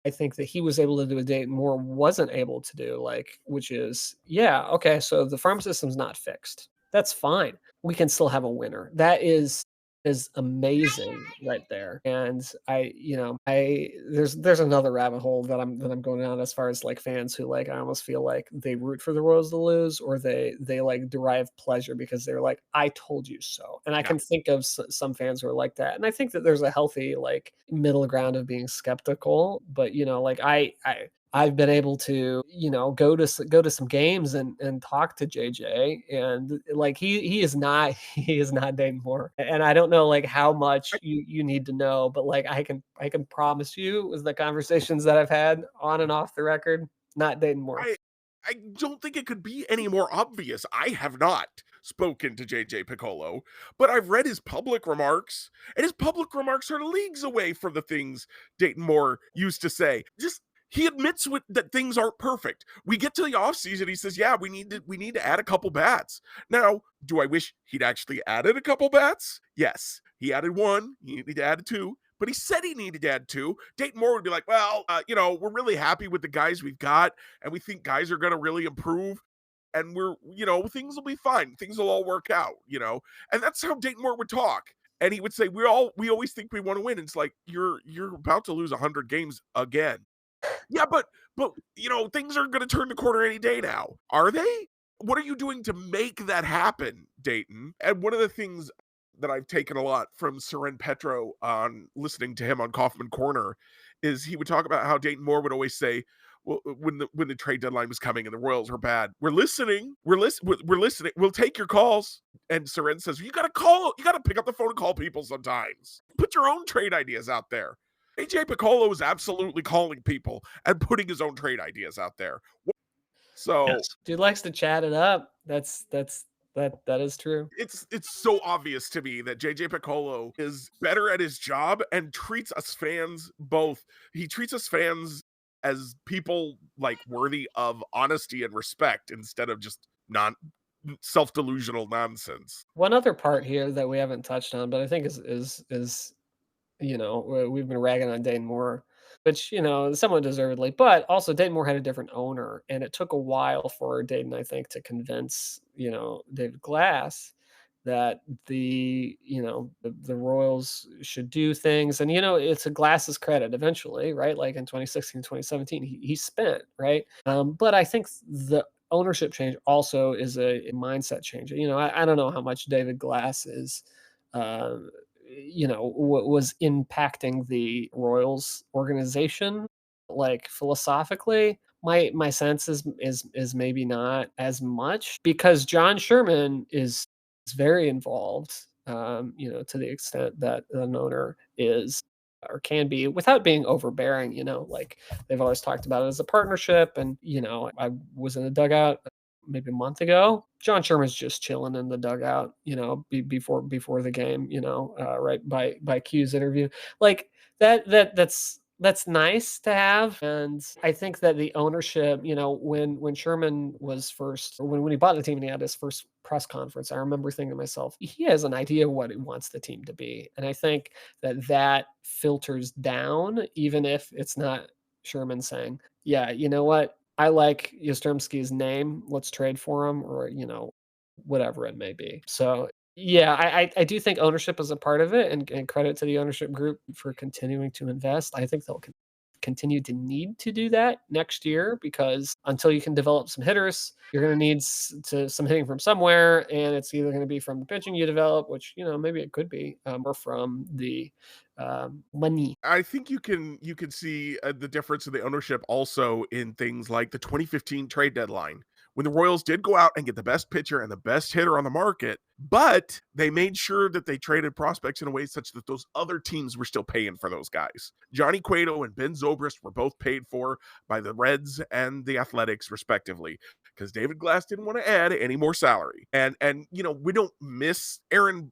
I think that he was able to do a Dayton Moore wasn't able to do, like, which is, yeah, okay, so the farm system's not fixed. That's fine. We can still have a winner. That is is amazing right there. And there's another rabbit hole that I'm going down as far as like fans who like I almost feel like they root for the Royals to lose, or they like derive pleasure because they're like, I told you so. And I can think of some fans who are like that. And I think that there's a healthy like middle ground of being skeptical, but like I've been able to, go to some games and talk to JJ, and like he is not he is not Dayton Moore. And I don't know like how much you need to know, but like I can promise you with the conversations that I've had on and off the record, not Dayton Moore. I don't think it could be any more obvious. I have not spoken to JJ Piccolo, but I've read his public remarks, and his public remarks are leagues away from the things Dayton Moore used to say. Just he admits that things aren't perfect. We get to the offseason, he says, yeah, we need to add a couple bats. Now, do I wish he'd actually added a couple bats? Yes. He added one, he needed to add two, but he said he needed to add two. Dayton Moore would be like, well, we're really happy with the guys we've got, and we think guys are going to really improve, and things will be fine. Things will all work out, and that's how Dayton Moore would talk. And he would say, we always think we want to win. And it's like, you're about to lose 100 games again. Yeah, but things are going to turn the corner any day now. Are they? What are you doing to make that happen, Dayton? And one of the things that I've taken a lot from Seren Petro on listening to him on Kaufman Corner is he would talk about how Dayton Moore would always say, well, when the trade deadline was coming and the Royals were bad, we're listening. We're listening. We'll take your calls. And Seren says, you got to pick up the phone and call people sometimes. Put your own trade ideas out there. AJ Piccolo is absolutely calling people and putting his own trade ideas out there. So yes. Dude likes to chat it up. That is true. It's so obvious to me that JJ Piccolo is better at his job and treats us fans both. He treats us fans as people like worthy of honesty and respect instead of just self-delusional nonsense. One other part here that we haven't touched on, but I think is we've been ragging on Dayton Moore, which, somewhat deservedly, but also Dayton Moore had a different owner, and it took a while for Dayton, I think, to convince, David Glass that the Royals should do things. And, it's a Glass's credit eventually, right? Like in 2016, 2017, he spent, right? But I think the ownership change also is a mindset change. I don't know how much David Glass is, was impacting the Royals organization, like philosophically. My sense is maybe not as much, because John Sherman is very involved, to the extent that an owner is or can be, without being overbearing. Like they've always talked about it as a partnership. And I was in the dugout maybe a month ago. John Sherman's just chilling in the dugout, before the game, right by Q's interview. Like that's nice to have. And I think that the ownership, when Sherman was first, when he bought the team and he had his first press conference, I remember thinking to myself, he has an idea of what he wants the team to be. And I think that filters down, even if it's not Sherman saying, yeah, you know what? I like Yastrzemski's name. Let's trade for him, or, whatever it may be. So yeah, I do think ownership is a part of it, and credit to the ownership group for continuing to invest. I think they'll continue to need to do that next year, because until you can develop some hitters, you're going to need some hitting from somewhere, and it's either going to be from the pitching you develop, which maybe it could be, or from the money. I think you can see the difference in the ownership also in things like the 2015 trade deadline, when the Royals did go out and get the best pitcher and the best hitter on the market, but they made sure that they traded prospects in a way such that those other teams were still paying for those guys. Johnny Cueto and Ben Zobrist were both paid for by the Reds and the Athletics, respectively, because David Glass didn't want to add any more salary. And we don't miss Aaron.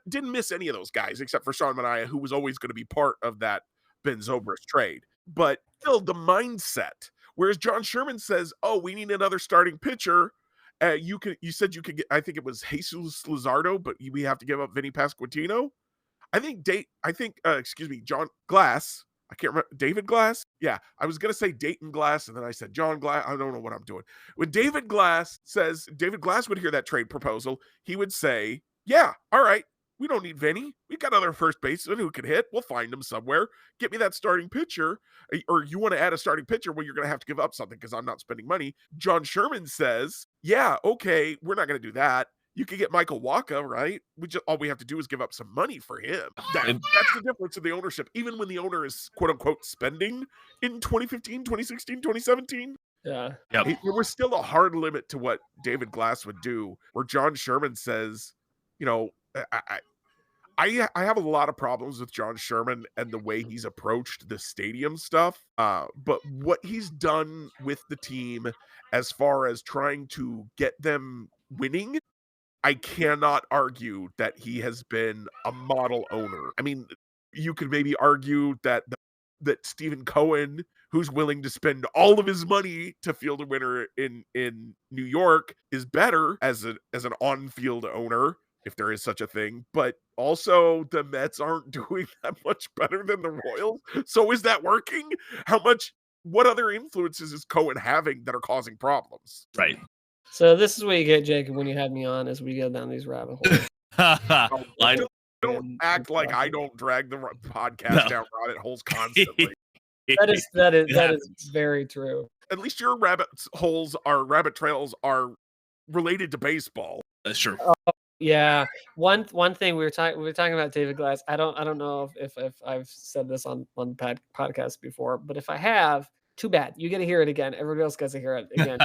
Didn't miss any of those guys except for Sean Manaea, who was always going to be part of that Ben Zobrist trade. But still, the mindset. Whereas John Sherman says, "Oh, we need another starting pitcher. You said you could get. I think it was Jesus Luzardo, but we have to give up Vinny Pasquantino. I think John Glass. I can't remember. David Glass. Yeah, I was gonna say Dayton Glass, and then I said John Glass. I don't know what I'm doing. When David Glass would hear that trade proposal, he would say, "Yeah, all right, We don't need Vinny. We got other first baseman who can hit. We'll find him somewhere. Get me that starting pitcher. Or you want to add a starting pitcher? Well, you're going to have to give up something because I'm not spending money. John Sherman says, yeah, okay, we're not going to do that. You could get Michael Wacha, right? All we have to do is give up some money for him. That's the difference in the ownership. Even when the owner is quote unquote spending in 2015, 2016, 2017. Yeah. Yep. There was still a hard limit to what David Glass would do, where John Sherman says, you know, I have a lot of problems with John Sherman and the way he's approached the stadium stuff. But what he's done with the team as far as trying to get them winning, I cannot argue that he has been a model owner. I mean, you could maybe argue that Stephen Cohen, who's willing to spend all of his money to field a winner in New York, is better as an on-field owner, if there is such a thing. But also the Mets aren't doing that much better than the Royals. So is that working? What other influences is Cohen having that are causing problems? Right. So this is what you get, Jacob, when you had me on as we go down these rabbit holes. Don't act like I don't drag the podcast down rabbit holes constantly. That is very true. At least your rabbit trails are related to baseball. That's true. Yeah. One thing we were talking about David Glass. I don't know if I've said this on the podcast before, but if I have, too bad. You get to hear it again. Everybody else gets to hear it again.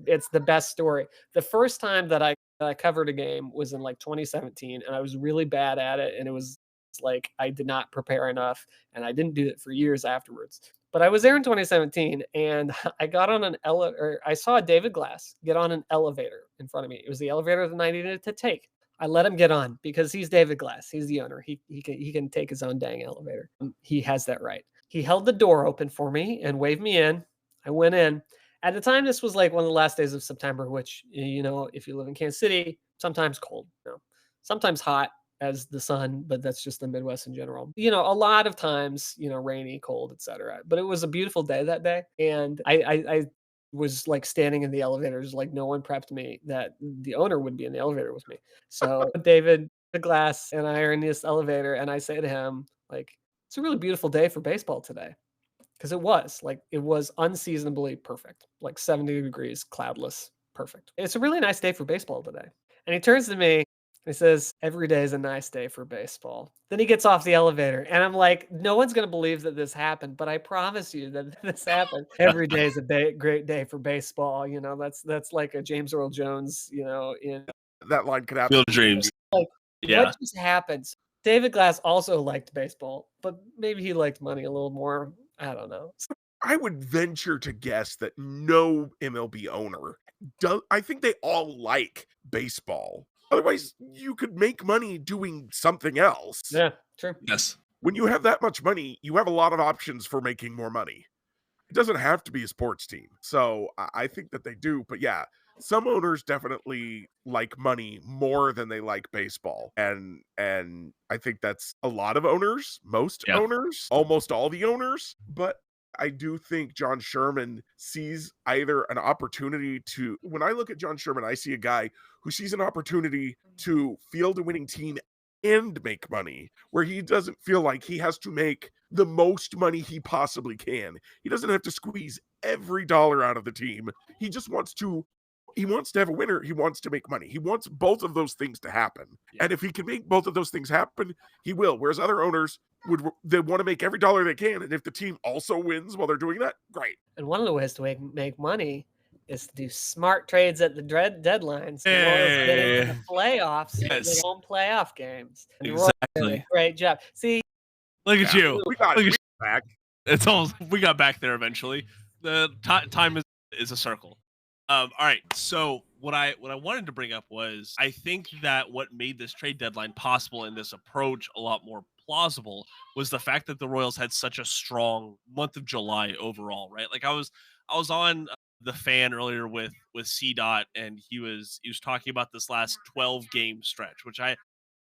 It's the best story. The first time that I covered a game was in like 2017, and I was really bad at it, and it was like I did not prepare enough, and I didn't do it for years afterwards. But I was there in 2017, and I got on an elevator. I saw David Glass get on an elevator in front of me. It was the elevator that I needed to take. I let him get on because he's David Glass. He's the owner. He can take his own dang elevator. He has that right. He held the door open for me and waved me in. I went in. At the time, this was like one of the last days of September, which, you know, if you live in Kansas City, sometimes cold, you know, sometimes hot as the sun, but that's just the Midwest in general. You know, a lot of times, you know, rainy, cold, etc. But it was a beautiful day that day. And I was like standing in the elevators, like no one prepped me that the owner would be in the elevator with me. So David Glass and I are in this elevator, and I say to him, like, it's a really beautiful day for baseball today. Because it was unseasonably perfect, like 70 degrees, cloudless, perfect. It's a really nice day for baseball today. And he turns to me and he says, every day is a nice day for baseball. Then he gets off the elevator, and I'm like, no one's going to believe that this happened, but I promise you that this happened. Every day is a great day for baseball. You know, that's like a James Earl Jones, you know, in that line could happen. Field of Dreams. Like, yeah. What just happened? David Glass also liked baseball, but maybe he liked money a little more. I don't know. I would venture to guess that no MLB owner does. I think they all like baseball. Otherwise, you could make money doing something else. Yeah, true. Yes. When you have that much money, you have a lot of options for making more money. It doesn't have to be a sports team. So I think that they do. But yeah, some owners definitely like money more than they like baseball. And I think that's a lot of owners, most owners, almost all the owners. But I do think John Sherman sees either an opportunity to, when I look at John Sherman, I see a guy who sees an opportunity to field a winning team and make money, where he doesn't feel like he has to make the most money he possibly can. He doesn't have to squeeze every dollar out of the team. He just wants to have a winner. He wants to make money. He wants both of those things to happen. Yeah. And if he can make both of those things happen, he will. Whereas other owners they want to make every dollar they can. And if the team also wins while they're doing that, great. And one of the ways to make money is to do smart trades at the deadlines. Hey. The playoffs, yes. home playoff games. And exactly. Great job. See, look at you. We got back. It's almost, we got back there eventually. The time is a circle. All right. So what I wanted to bring up was, I think that what made this trade deadline possible and this approach a lot more plausible was the fact that the Royals had such a strong month of July overall, right? Like I was on the Fan earlier with C Dot, and he was talking about this last 12 game stretch, which I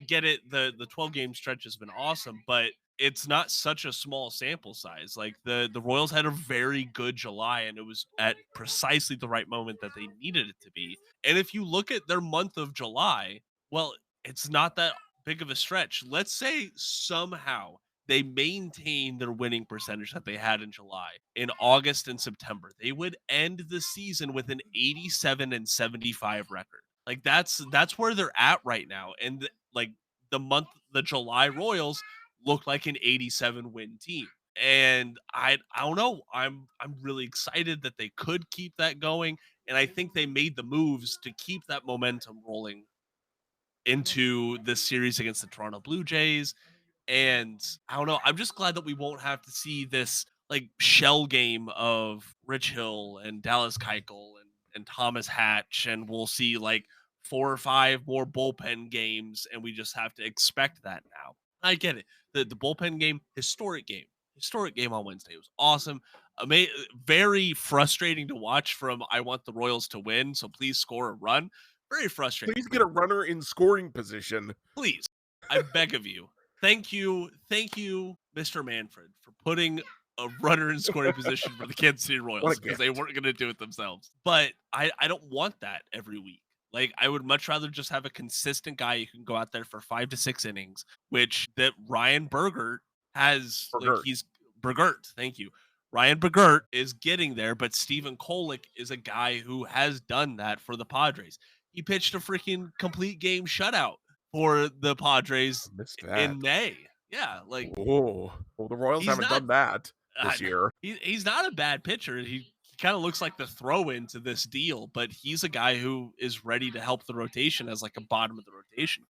get it. The 12 game stretch has been awesome, but it's not such a small sample size. Like the Royals had a very good July, and it was at precisely the right moment that they needed it to be. And if you look at their month of July, well, it's not that big of a stretch. Let's say somehow they maintain their winning percentage that they had in July, in August and September. They would end the season with an 87-75 record. Like that's where they're at right now. And like the July Royals look like an 87 win team. And I don't know. I'm really excited that they could keep that going. And I think they made the moves to keep that momentum rolling into this series against the Toronto Blue Jays. And I don't know. I'm just glad that we won't have to see this like shell game of Rich Hill and Dallas Keuchel and Thomas Hatch, and we'll see like 4 or 5 more bullpen games, and we just have to expect that now. I get it. The bullpen game, historic game on Wednesday. It was awesome. Very frustrating to watch. From I want the Royals to win, so please score a run. Very frustrating. Please get a runner in scoring position. Please, I beg of you. Thank you, Mr. Manfred, for putting a runner in scoring position for the Kansas City Royals, because they weren't going to do it themselves. But I don't want that every week. Like, I would much rather just have a consistent guy who can go out there for 5 to 6 innings, which that Ryan Bergert has. Like, he's Bergert. Thank you. Ryan Bergert is getting there, but Stephen Kolek is a guy who has done that for the Padres. He pitched a freaking complete game shutout for the Padres in May. Yeah, like, well, the Royals haven't done that this year. He's not a bad pitcher. He kind of looks like the throw-in to this deal, but he's a guy who is ready to help the rotation as like a bottom of the rotation.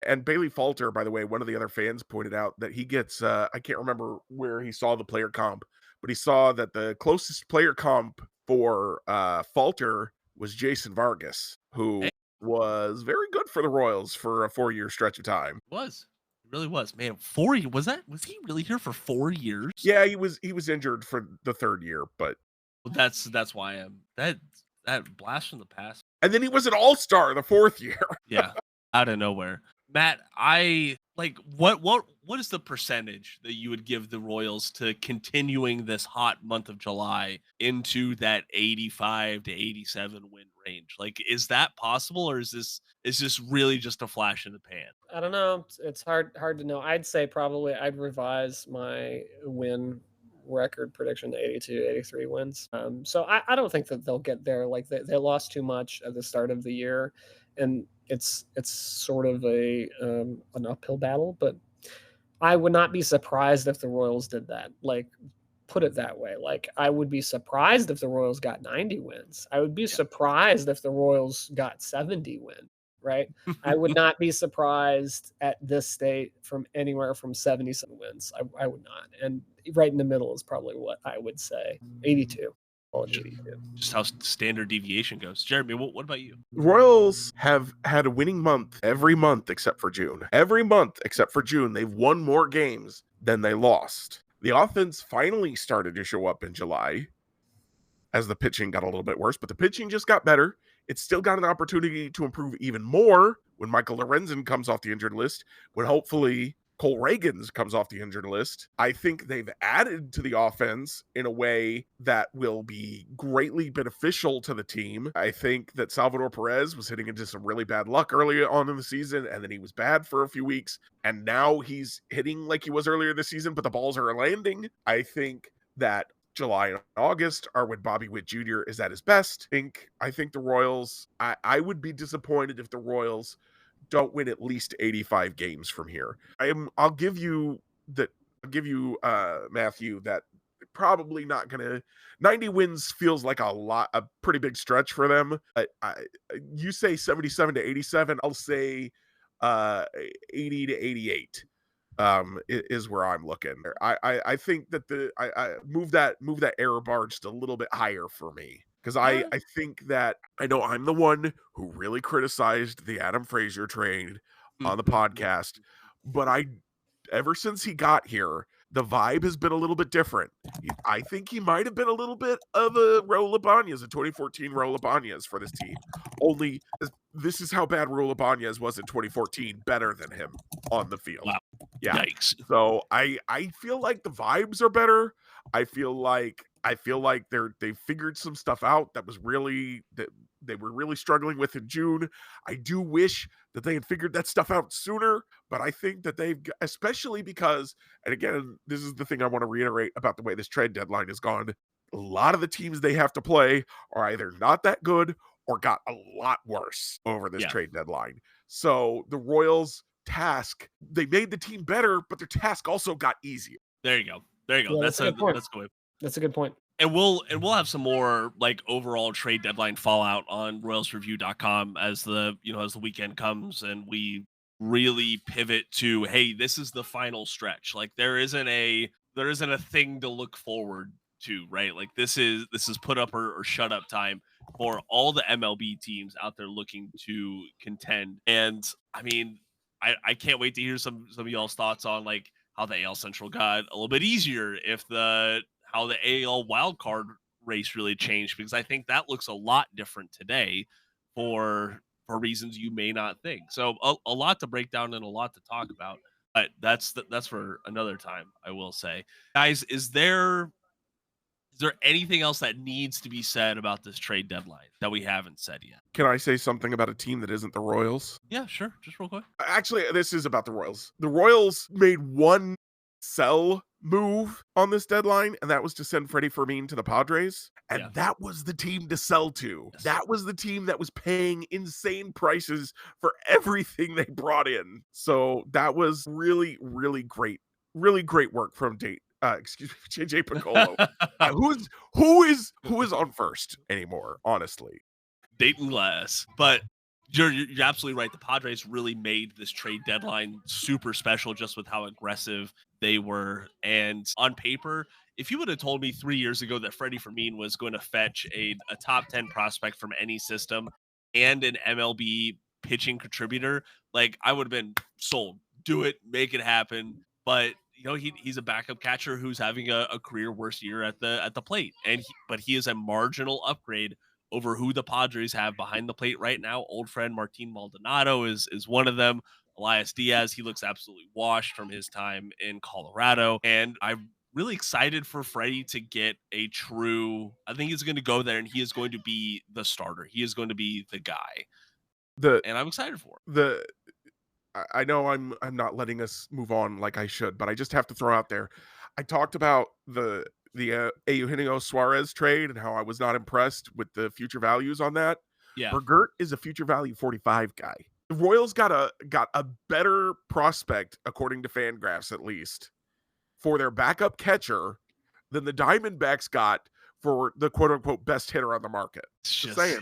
And Bailey Falter, by the way, one of the other fans pointed out that he gets, I can't remember where he saw the player comp, but he saw that the closest player comp for Falter was Jason Vargas, who was very good for the Royals for a 4-year stretch of time. It really was, man. 4 years. Was he really here for 4 years? Yeah, he was injured for the 3rd year, but that's why I'm that blast from the past. And then he was an all-star the 4th year. Yeah, out of nowhere. Matt, I like what is the percentage that you would give the Royals to continuing this hot month of July into that 85 to 87 win range? Like, is that possible, or is this really just a flash in the pan? I don't know. It's hard to know. I'd say probably I'd revise my win record prediction to 82, 83 wins. So I don't think that they'll get there. Like, they lost too much at the start of the year, and it's sort of an uphill battle. But I would not be surprised if the Royals did that. Like, put it that way. Like, I would be surprised if the Royals got 90 wins. I would be surprised if the Royals got 70 wins. Right? I would not be surprised at this state from anywhere from 77 wins. I would not. And right in the middle is probably what I would say. 82. Just how standard deviation goes. Jeremy, what about you? Royals have had a winning month every month except for June. Every month except for June, they've won more games than they lost. The offense finally started to show up in July as the pitching got a little bit worse, but the pitching just got better. It's still got an opportunity to improve even more when Michael Lorenzen comes off the injured list, when hopefully Cole Reagans comes off the injured list. I think they've added to the offense in a way that will be greatly beneficial to the team. I think that Salvador Perez was hitting into some really bad luck early on in the season, and then he was bad for a few weeks, and now he's hitting like he was earlier this season, but the balls are landing. I think that July and August are when Bobby Witt Jr. is at his best. I think the Royals, I would be disappointed if the Royals don't win at least 85 games from here. I'll give you Matthew, that probably not gonna 90 wins feels like a pretty big stretch for them. You say 77 to 87, I'll say 80 to 88. Is where I'm looking. I think that I move that error bar just a little bit higher for me, because I think that I know I'm the one who really criticized the Adam Frazier trade on the podcast, but ever since he got here, the vibe has been a little bit different. I think he might have been a little bit of a Raul Ibanez, a 2014 Raul Ibanez for this team. Only this is how bad Raul Ibanez was in 2014, better than him on the field. Wow. Yeah. Yikes. So I feel like the vibes are better. I feel like they figured some stuff out that was really they were really struggling with in June. I do wish that they had figured that stuff out sooner, but I think that especially because, and again, this is the thing I want to reiterate about the way this trade deadline has gone. A lot of the teams they have to play are either not that good or got a lot worse over this trade deadline. So the Royals' task, they made the team better, but their task also got easier. There you go. Yeah, that's a good point. That's a good point. And we'll have some more like overall trade deadline fallout on royalsreview.com as the weekend comes and we really pivot to, hey, this is the final stretch. Like there isn't a thing to look forward to, right? Like this is put up or shut up time for all the MLB teams out there looking to contend. And I mean, I can't wait to hear some of y'all's thoughts on like how the AL Central got a little bit easier, how the AL wildcard race really changed, because I think that looks a lot different today for reasons you may not think. So a lot to break down and a lot to talk about, but that's for another time, I will say. Guys, is there anything else that needs to be said about this trade deadline that we haven't said yet? Can I say something about a team that isn't the Royals? Yeah, sure. Just real quick. Actually, this is about the Royals. The Royals made one sell move on this deadline, and that was to send Freddie Fermin to the Padres. And that was the team to sell to. Yes. That was the team that was paying insane prices for everything they brought in. So that was really, really great. Really great work from JJ Piccolo. Who is on first anymore, honestly? Dayton Glass. But you're absolutely right. The Padres really made this trade deadline super special just with how aggressive they were. And on paper, if you would have told me 3 years ago that Freddie Fermin was going to fetch a top 10 prospect from any system and an MLB pitching contributor, like I would have been sold. Do it, make it happen. But he's a backup catcher who's having a career worst year at the plate, but he is a marginal upgrade over who the Padres have behind the plate right now. Old friend Martin Maldonado is one of them. Elias Diaz, he looks absolutely washed from his time in Colorado, and I'm really excited for Freddie to get I think he's going to go there and he is going to be the starter. He is going to be the guy. And I'm excited for him. I know I'm not letting us move on like I should, but I just have to throw out there. I talked about the Eugenio Suarez trade and how I was not impressed with the future values on that. Yeah. Bergert is a future value 45 guy. The Royals got a better prospect, according to Fangraphs at least, for their backup catcher than the Diamondbacks got for the quote unquote best hitter on the market. Just saying.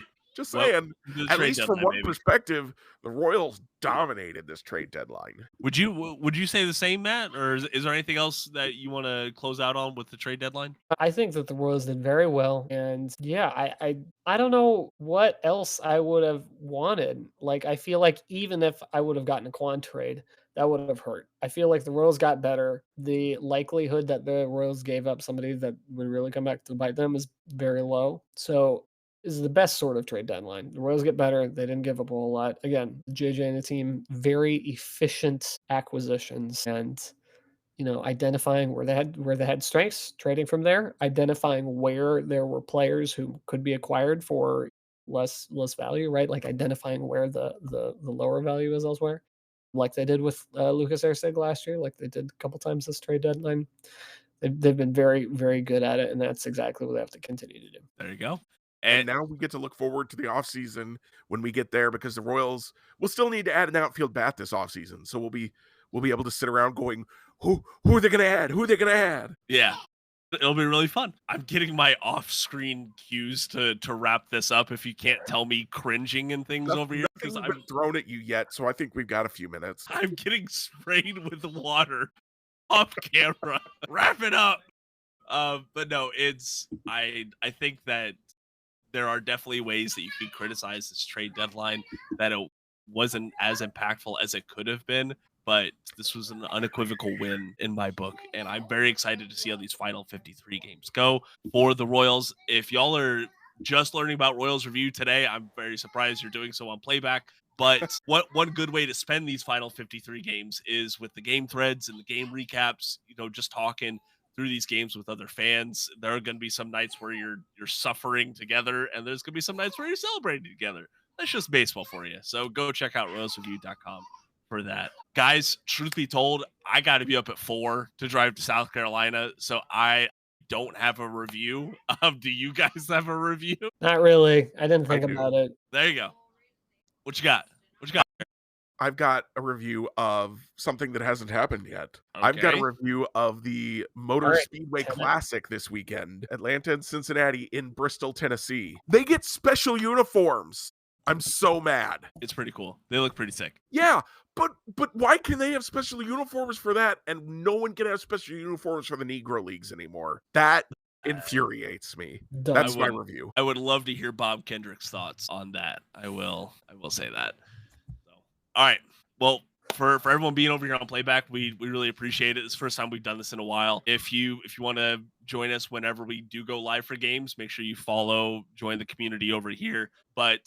At least from one perspective, the Royals dominated this trade deadline. Would you say the same, Matt? Or is there anything else that you want to close out on with the trade deadline? I think that the Royals did very well. And yeah, I don't know what else I would have wanted. Like, I feel like even if I would have gotten a Quan trade, that would have hurt. I feel like the Royals got better. The likelihood that the Royals gave up somebody that would really come back to bite them is very low. So is the best sort of trade deadline. The Royals get better. They didn't give up a whole lot. Again, JJ and the team, very efficient acquisitions and, identifying where they had strengths, trading from there, identifying where there were players who could be acquired for less value, right? Like identifying where the lower value is elsewhere, like they did with Lucas Erceg last year, like they did a couple times this trade deadline. They've been very, very good at it, and that's exactly what they have to continue to do. There you go. And now we get to look forward to the offseason when we get there, because the Royals will still need to add an outfield bat this offseason. So we'll be able to sit around going, who are they going to add? Who are they going to add? Yeah. It'll be really fun. I'm getting my off-screen cues to wrap this up if you can't tell me cringing and things over here. Because I haven't thrown at you yet, so I think we've got a few minutes. I'm getting sprayed with water off camera. Wrap it up. But no, I think that there are definitely ways that you can criticize this trade deadline, that it wasn't as impactful as it could have been, but this was an unequivocal win in my book, and I'm very excited to see how these final 53 games go for the Royals. If y'all are just learning about Royals Review today, I'm very surprised you're doing so on playback, but one good way to spend these final 53 games is with the game threads and the game recaps, just talking through these games with other fans. There are going to be some nights where you're suffering together, and there's going to be some nights where you're celebrating together. That's just baseball for you. So go check out royalsreview.com for that. Guys, truth be told, I got to be up at 4 to drive to South Carolina, so I don't have a review. Do you guys have a review? Not really. I didn't think about it. There you go. What you got? What you got? I've got a review of something that hasn't happened yet. Okay. I've got a review of the Motor All right, Speedway Kevin. Classic this weekend. Atlanta and Cincinnati in Bristol, Tennessee. They get special uniforms. I'm so mad. It's pretty cool. They look pretty sick. Yeah, but why can they have special uniforms for that and no one can have special uniforms for the Negro Leagues anymore? That infuriates me. Dumb. That's my review. I would love to hear Bob Kendrick's thoughts on that. I will say that. So, all right. Well, for everyone being over here on Playback, we really appreciate it. It's the first time we've done this in a while. If you want to join us whenever we do go live for games, make sure you join the community over here. But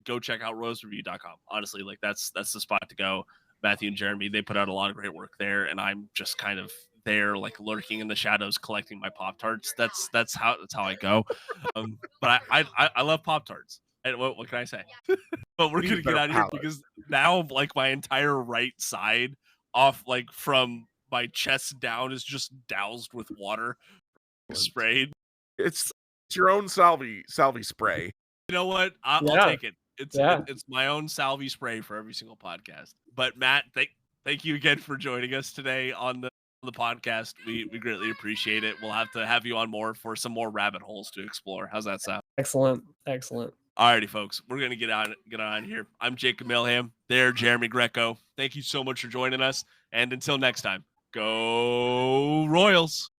go check out royalsreview.com. Honestly, like that's the spot to go. Matthew and Jeremy, they put out a lot of great work there, and I'm just kind of there, like lurking in the shadows, collecting my Pop-Tarts. That's how I go. But I love Pop-Tarts. And what can I say? But we're gonna get out of here because now like my entire right side, off like from my chest down, is just doused with water, sprayed. It's your own Salvi spray. You know what? I'll take it. It's my own Salvi spray for every single podcast. But Matt, thank you again for joining us today on the podcast. We greatly appreciate it. We'll have to have you on more for some more rabbit holes to explore. How's that sound? Excellent. Alrighty, folks, we're gonna get on here. I'm Jacob Milham. There, Jeremy Greco. Thank you so much for joining us, and until next time, go Royals.